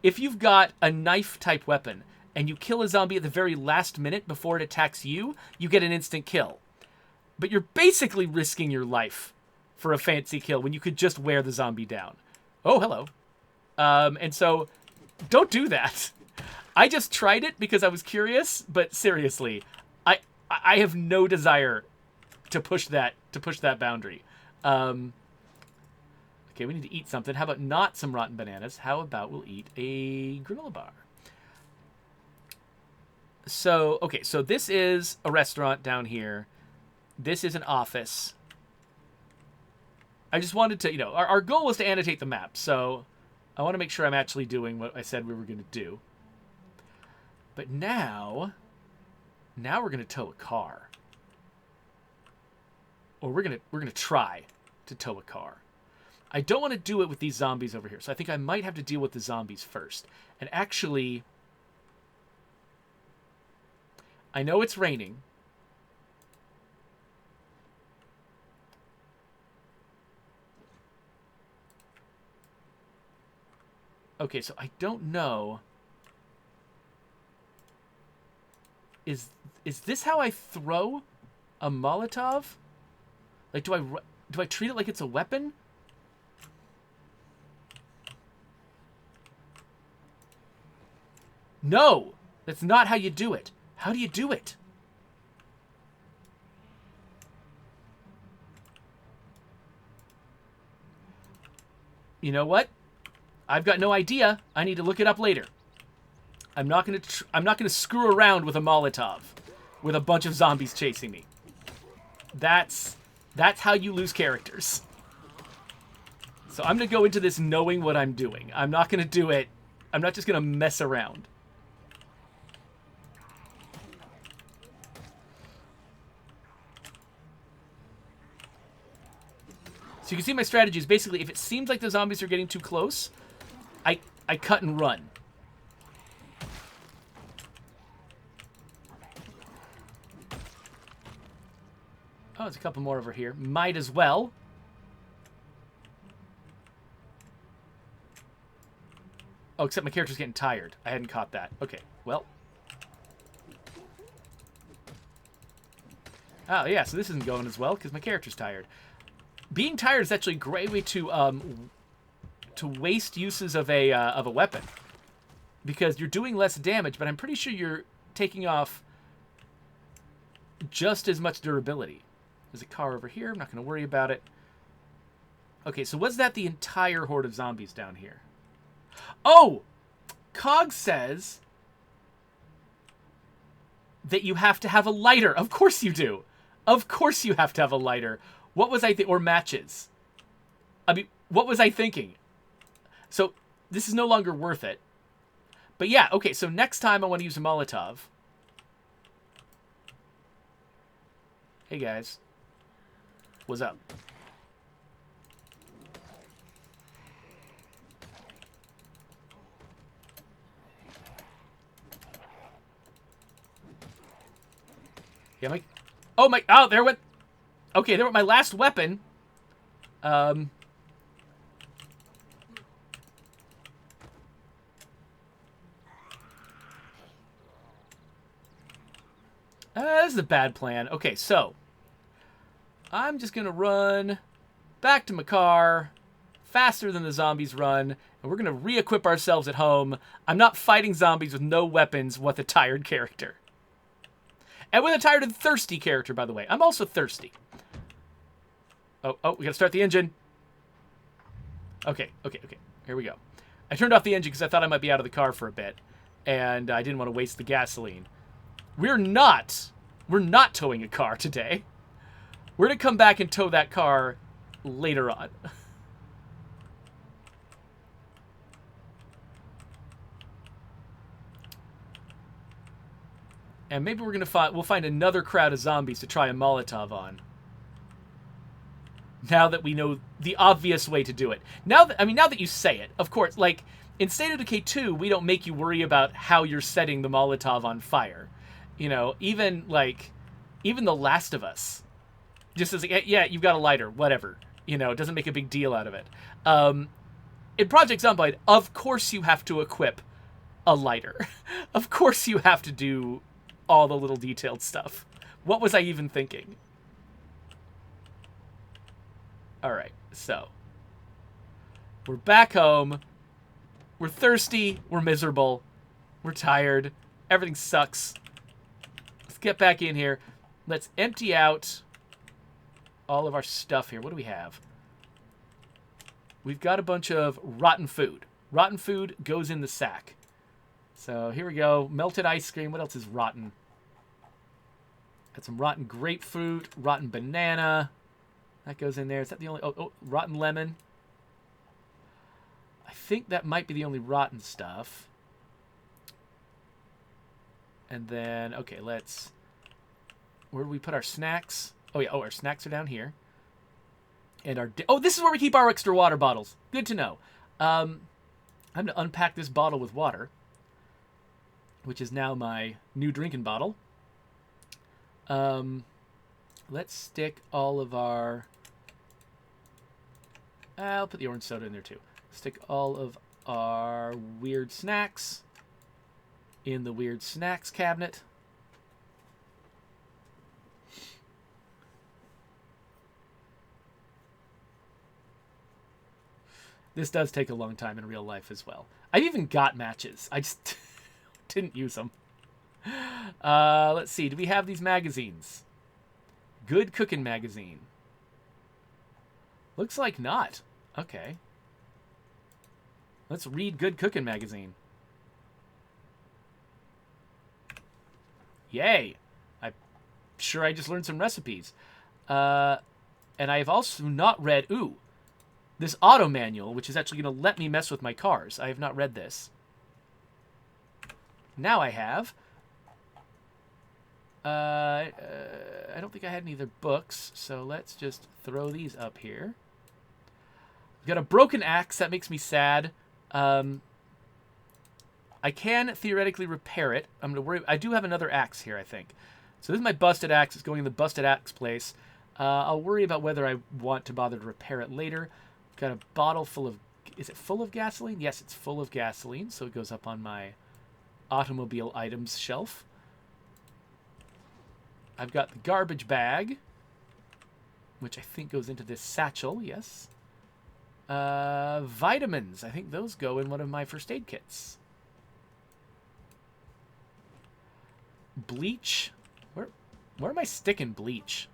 if you've got a knife-type weapon and you kill a zombie at the very last minute before it attacks you, you get an instant kill. But you're basically risking your life for a fancy kill when you could just wear the zombie down. Oh, hello. And so, don't do that. I just tried it because I was curious, but seriously, I have no desire to push that boundary. Okay, we need to eat something. How about not some rotten bananas? How about we'll eat a granola bar? So, okay, so this is a restaurant down here. This is an office. I just wanted to, our goal was to annotate the map, so I want to make sure I'm actually doing what I said we were going to do. But now we're going to tow a car. Or we're going to try to tow a car. I don't want to do it with these zombies over here, so I think I might have to deal with the zombies first. And actually, I know it's raining. Okay, so I don't know. Is this how I throw a Molotov? Like, do I treat it like it's a weapon? No, that's not how you do it. How do you do it? You know what? I've got no idea. I need to look it up later. I'm not gonna screw around with a Molotov with a bunch of zombies chasing me. That's That's how you lose characters. So I'm going to go into this knowing what I'm doing. I'm not going to do it. I'm not just going to mess around. So you can see my strategy is basically, if it seems like the zombies are getting too close, I cut and run. Oh, there's a couple more over here. Might as well. Oh, except my character's getting tired. I hadn't caught that. Okay, well. Oh, yeah, so this isn't going as well because my character's tired. Being tired is actually a great way to waste uses of a weapon. Because you're doing less damage, but I'm pretty sure you're taking off just as much durability. There's a car over here. I'm not going to worry about it. Okay, so was that the entire horde of zombies down here? Oh! Cog says that you have to have a lighter. Of course you do. Of course you have to have a lighter. What was I thinking? Or matches. I mean, what was I thinking? So, this is no longer worth it. But yeah, okay, so next time I want to use a Molotov. Hey guys. What's up? Yeah, my... Oh, my... Oh, there went... Okay, there went my last weapon. This is a bad plan. Okay, so... I'm just gonna run back to my car faster than the zombies run, and we're gonna re-equip ourselves at home. I'm not fighting zombies with no weapons with a tired character. And with a tired and thirsty character, by the way. I'm also thirsty. Oh, we gotta start the engine. Okay. Here we go. I turned off the engine because I thought I might be out of the car for a bit, and I didn't want to waste the gasoline. We're not towing a car today. We're going to come back and tow that car later on. And maybe we'll find another crowd of zombies to try a Molotov on. Now that we know the obvious way to do it. Now that you say it, of course, like, in State of Decay 2, we don't make you worry about how you're setting the Molotov on fire. You know, even The Last of Us. Just as, yeah, you've got a lighter, whatever. You know, it doesn't make a big deal out of it. In Project Zomboid, of course you have to equip a lighter. Of course you have to do all the little detailed stuff. What was I even thinking? Alright, so. We're back home. We're thirsty. We're miserable. We're tired. Everything sucks. Let's get back in here. Let's empty out all of our stuff here. What do we have? We've got a bunch of rotten food. Rotten food goes in the sack. So here we go. Melted ice cream. What else is rotten? Got some rotten grapefruit, rotten banana. That goes in there. Is that the only... Oh, rotten lemon. I think that might be the only rotten stuff. And then, okay, let's... Where do we put our snacks? Oh, yeah. Oh, our snacks are down here. And our... Oh, this is where we keep our extra water bottles. Good to know. I'm going to unpack this bottle with water, which is now my new drinking bottle. Let's stick all of our... I'll put the orange soda in there, too. Stick all of our weird snacks in the weird snacks cabinet. This does take a long time in real life as well. I've even got matches. I just didn't use them. Let's see. Do we have these magazines? Good Cooking Magazine. Looks like not. Okay. Let's read Good Cooking Magazine. Yay. I'm sure I just learned some recipes. And I have also not read, this auto manual, which is actually going to let me mess with my cars. I have not read this. Now I have. I don't think I had any other books, so let's just throw these up here. I've got a broken axe. That makes me sad. I can theoretically repair it. I'm gonna worry. I do have another axe here, I think. So this is my busted axe. It's going in the busted axe place. I'll worry about whether I want to bother to repair it later. Got a bottle full of... Is it full of gasoline? Yes, it's full of gasoline, so it goes up on my automobile items shelf. I've got the garbage bag, which I think goes into this satchel, yes. Vitamins. I think those go in one of my first aid kits. Bleach. Where am I sticking bleach?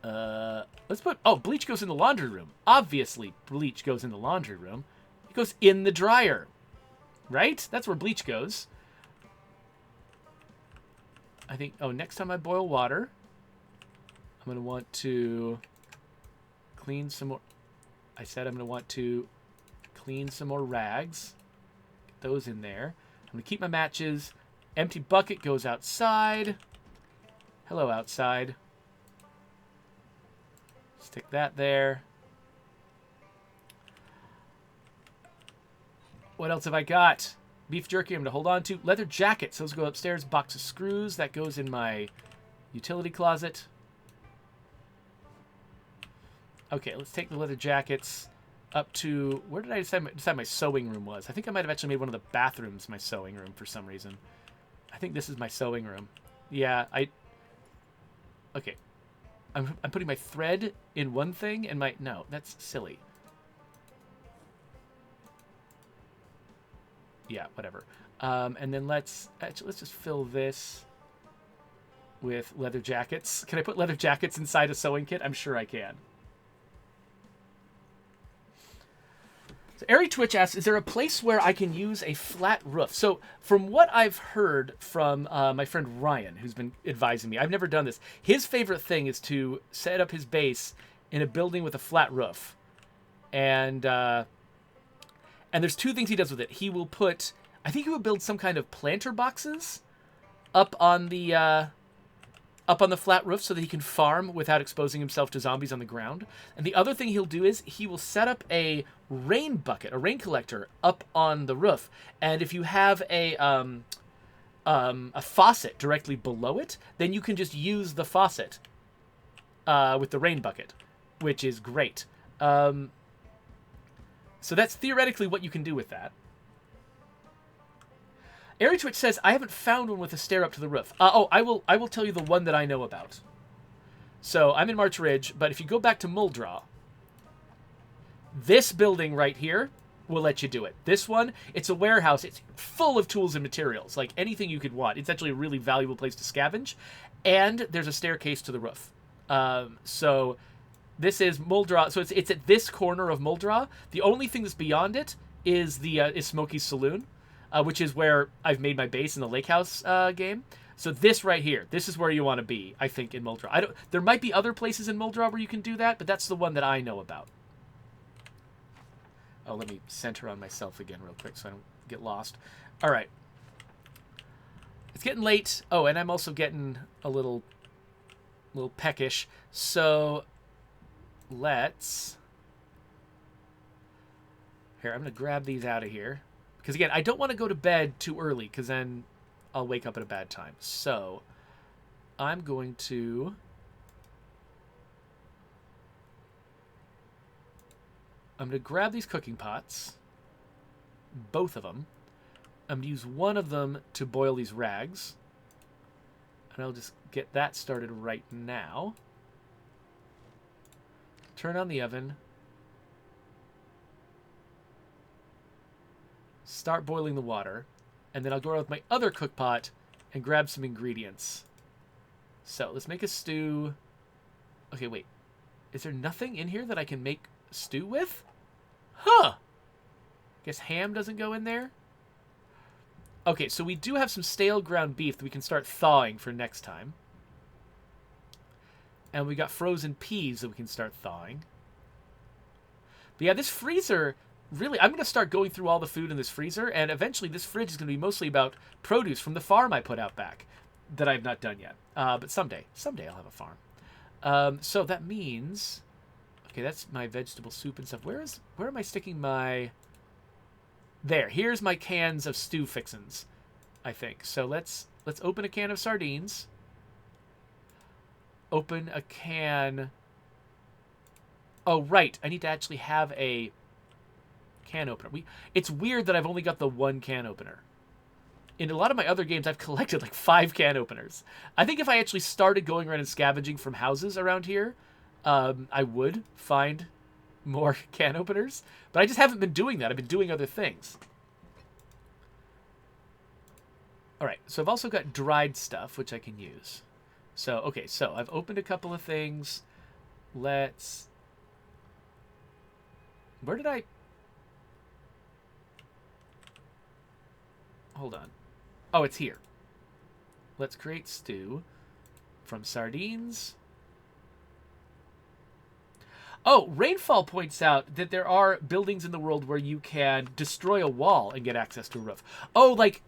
Let's put... Oh, bleach goes in the laundry room. Obviously, bleach goes in the laundry room. It goes in the dryer. Right? That's where bleach goes. I think... Oh, next time I boil water, I'm going to want to clean some more... I said I'm going to want to clean some more rags. Get those in there. I'm going to keep my matches. Empty bucket goes outside. Hello, outside. Stick that there. What else have I got? Beef jerky I'm going to hold on to. Leather jackets. Those go upstairs. Box of screws. That goes in my utility closet. Okay, let's take the leather jackets up to... Where did I decide my sewing room was? I think I might have actually made one of the bathrooms my sewing room for some reason. I think this is my sewing room. Yeah, Okay. I'm putting my thread in one thing and my... No, that's silly. Yeah, whatever. And then let's just fill this with leather jackets. Can I put leather jackets inside a sewing kit? I'm sure I can. So Airy Twitch asks, is there a place where I can use a flat roof? So from what I've heard from my friend Ryan, who's been advising me, I've never done this. His favorite thing is to set up his base in a building with a flat roof. And there's two things he does with it. He will put, I think he will build some kind of planter boxes up on the flat roof so that he can farm without exposing himself to zombies on the ground. And the other thing he'll do is he will set up a rain bucket, a rain collector, up on the roof. And if you have a faucet directly below it, then you can just use the faucet with the rain bucket, which is great. So that's theoretically what you can do with that. Airy Twitch says, I haven't found one with a stair up to the roof. I will tell you the one that I know about. So I'm in March Ridge, but if you go back to Muldraw, this building right here will let you do it. This one, it's a warehouse. It's full of tools and materials, like anything you could want. It's actually a really valuable place to scavenge. And there's a staircase to the roof. So this is Muldraw. So it's at this corner of Muldraw. The only thing that's beyond it is is Smokey's Saloon, which is where I've made my base in the Lake House game. So this right here, this is where you want to be, I think, in Muldraw. There might be other places in Muldraw where you can do that, but that's the one that I know about. Oh, let me center on myself again real quick so I don't get lost. All right. It's getting late. Oh, and I'm also getting a little peckish. So let's... Here, I'm going to grab these out of here. Because, again, I don't want to go to bed too early because then I'll wake up at a bad time. So I'm going to... grab these cooking pots, both of them. I'm going to use one of them to boil these rags. And I'll just get that started right now. Turn on the oven. Start boiling the water. And then I'll go around with my other cook pot and grab some ingredients. So let's make a stew. Okay, wait. Is there nothing in here that I can make stew with? Huh. Guess ham doesn't go in there. Okay, so we do have some stale ground beef that we can start thawing for next time. And we got frozen peas that we can start thawing. But yeah, this freezer, really, I'm going to start going through all the food in this freezer, and eventually this fridge is going to be mostly about produce from the farm I put out back that I've not done yet. But someday I'll have a farm. So that means, okay, that's my vegetable soup and stuff. Where am I sticking my... There, here's my cans of stew fixins, I think. So let's open a can of sardines. Open a can... Oh, right. I need to actually have a can opener. It's weird that I've only got the one can opener. In a lot of my other games, I've collected like 5 can openers. I think if I actually started going around and scavenging from houses around here, I would find more can openers. But I just haven't been doing that. I've been doing other things. All right, so I've also got dried stuff, which I can use. So, okay, so I've opened a couple of things. Let's... Where did I... Hold on. Oh, it's here. Let's create stew from sardines. Oh, Rainfall points out that there are buildings in the world where you can destroy a wall and get access to a roof. Oh, like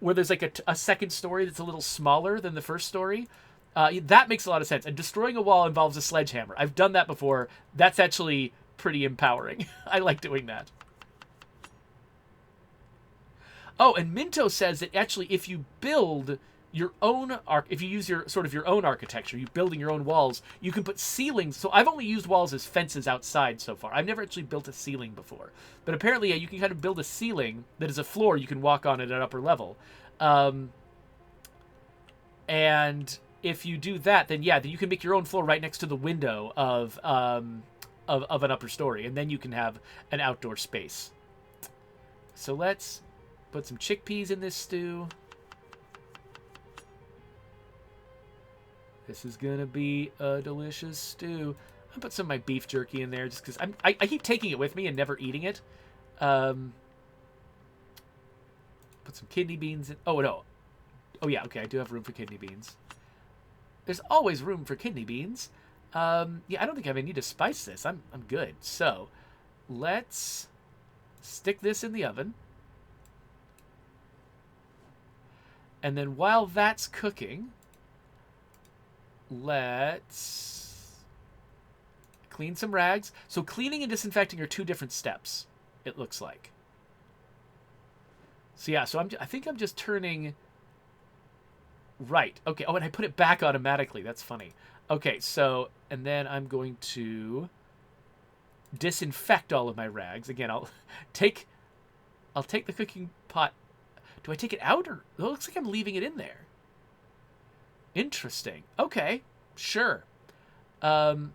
where there's like a second story that's a little smaller than the first story. That makes a lot of sense. And destroying a wall involves a sledgehammer. I've done that before. That's actually pretty empowering. I like doing that. Oh, and Minto says that actually if you build your own if you use your own architecture, you building your own walls, you can put ceilings. So I've only used walls as fences outside so far. I've never actually built a ceiling before. But apparently, yeah, you can kind of build a ceiling that is a floor you can walk on at an upper level. And if you do that, then yeah, then you can make your own floor right next to the window of an upper story, and then you can have an outdoor space. So let's put some chickpeas in this stew. This is gonna be a delicious stew. I'll put some of my beef jerky in there just because I keep taking it with me and never eating it. Put some kidney beans in. Oh, no. Oh, yeah, okay, I do have room for kidney beans. There's always room for kidney beans. Yeah, I don't think I need to spice this. I'm good. So, let's stick this in the oven. And then while that's cooking, let's clean some rags. So cleaning and disinfecting are 2 different steps, it looks like. So yeah, so I think I'm just turning... Right. Okay. Oh, and I put it back automatically. That's funny. Okay, so, and then I'm going to disinfect all of my rags. Again, I'll take the cooking pot. Do I take it out, or it looks like I'm leaving it in there? Interesting. Okay, sure. So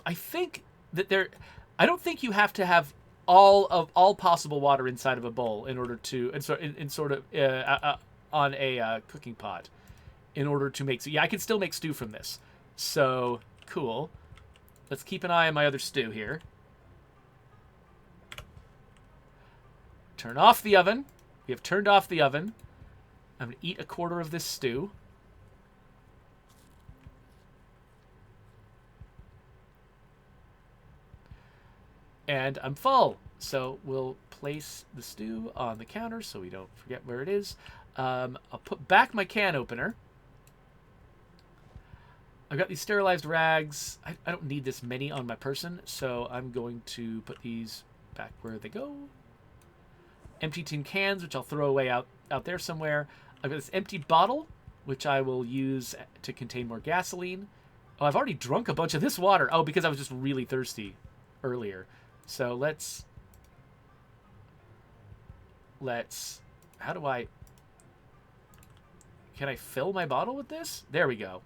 I think that I don't think you have to have all possible water inside of a bowl in order to, on a cooking pot, in order to make. So yeah, I can still make stew from this. So cool. Let's keep an eye on my other stew here. Turn off the oven. We have turned off the oven. I'm going to eat a quarter of this stew. And I'm full. So we'll place the stew on the counter so we don't forget where it is. I'll put back my can opener. I've got these sterilized rags. I don't need this many on my person, so I'm going to put these back where they go. Empty tin cans, which I'll throw away out there somewhere. I've got this empty bottle, which I will use to contain more gasoline. Oh, I've already drunk a bunch of this water. Oh, because I was just really thirsty earlier. So let's... How do I... Can I fill my bottle with this? There we go.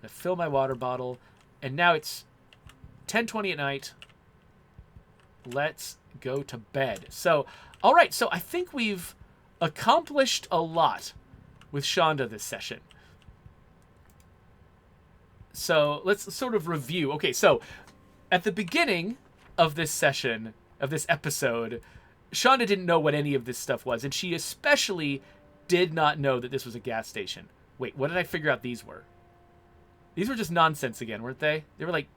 I fill my water bottle. And now it's 10:20 at night. Let's go to bed. So, all right. So I think we've accomplished a lot with Shonda this session. So let's sort of review. Okay, so at the beginning of this session, of this episode, Shonda didn't know what any of this stuff was, and she especially did not know that this was a gas station. Wait, what did I figure out these were? These were just nonsense again, weren't they? They were like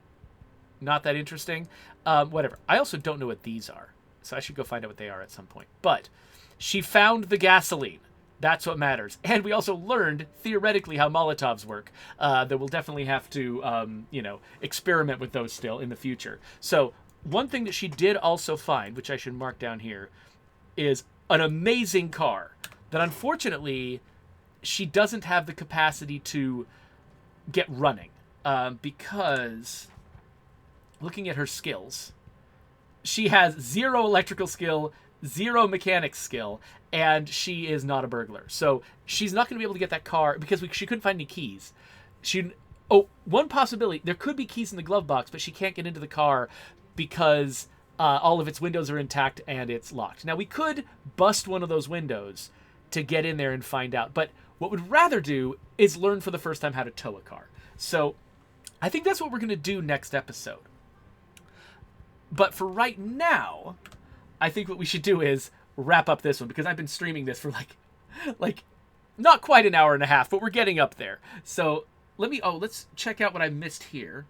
not that interesting. Whatever. I also don't know what these are, so I should go find out what they are at some point. But she found the gasoline. That's what matters. And we also learned, theoretically, how Molotovs work. That we'll definitely have to, experiment with those still in the future. So one thing that she did also find, which I should mark down here, is an amazing car that unfortunately she doesn't have the capacity to get running. Because looking at her skills, she has 0 electrical skill, 0 mechanics skill, and she is not a burglar. So she's not going to be able to get that car because she couldn't find any keys. One possibility, there could be keys in the glove box, but she can't get into the car because all of its windows are intact and it's locked. Now, we could bust one of those windows to get in there and find out, but what we'd rather do is learn for the first time how to tow a car. So I think that's what we're going to do next episode. But for right now, I think what we should do is wrap up this one, because I've been streaming this for like not quite an hour and a half, but we're getting up there. So let's check out what I missed here.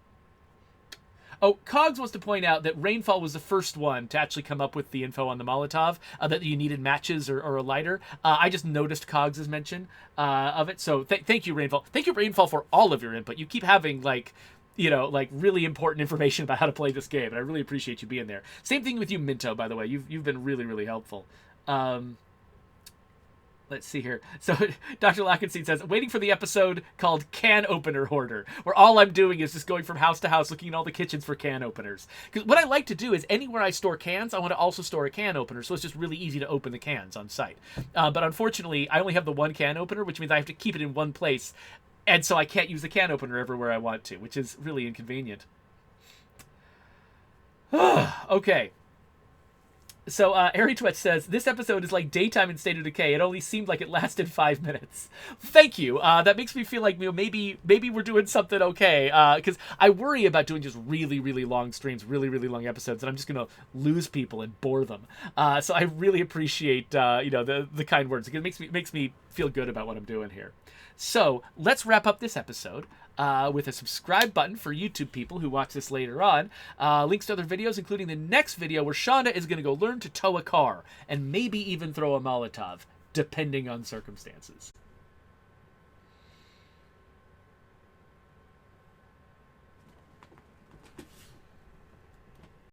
Oh, Cogs wants to point out that Rainfall was the first one to actually come up with the info on the Molotov, that you needed matches or a lighter. I just noticed Cogs' mention of it. So thank you, Rainfall. Thank you, Rainfall, for all of your input. You keep having really important information about how to play this game, and I really appreciate you being there. Same thing with you, Minto, by the way. You've been really, really helpful. Let's see here. So Dr. Lackenstein says, waiting for the episode called Can Opener Hoarder, where all I'm doing is just going from house to house looking in all the kitchens for can openers. Because what I like to do is anywhere I store cans, I want to also store a can opener, so it's just really easy to open the cans on site. But unfortunately, I only have the one can opener, which means I have to keep it in one place. And so I can't use the can opener everywhere I want to, which is really inconvenient. Okay. So Ari Twitch says, this episode is like daytime in State of Decay. It only seemed like it lasted 5 minutes. Thank you. That makes me feel like maybe we're doing something okay. Because I worry about doing just really, really long streams, really, really long episodes, and I'm just going to lose people and bore them. So I really appreciate the kind words. It makes me feel good about what I'm doing here. So let's wrap up this episode with a subscribe button for YouTube people who watch this later on. Links to other videos, including the next video where Shonda is going to go learn to tow a car and maybe even throw a Molotov, depending on circumstances.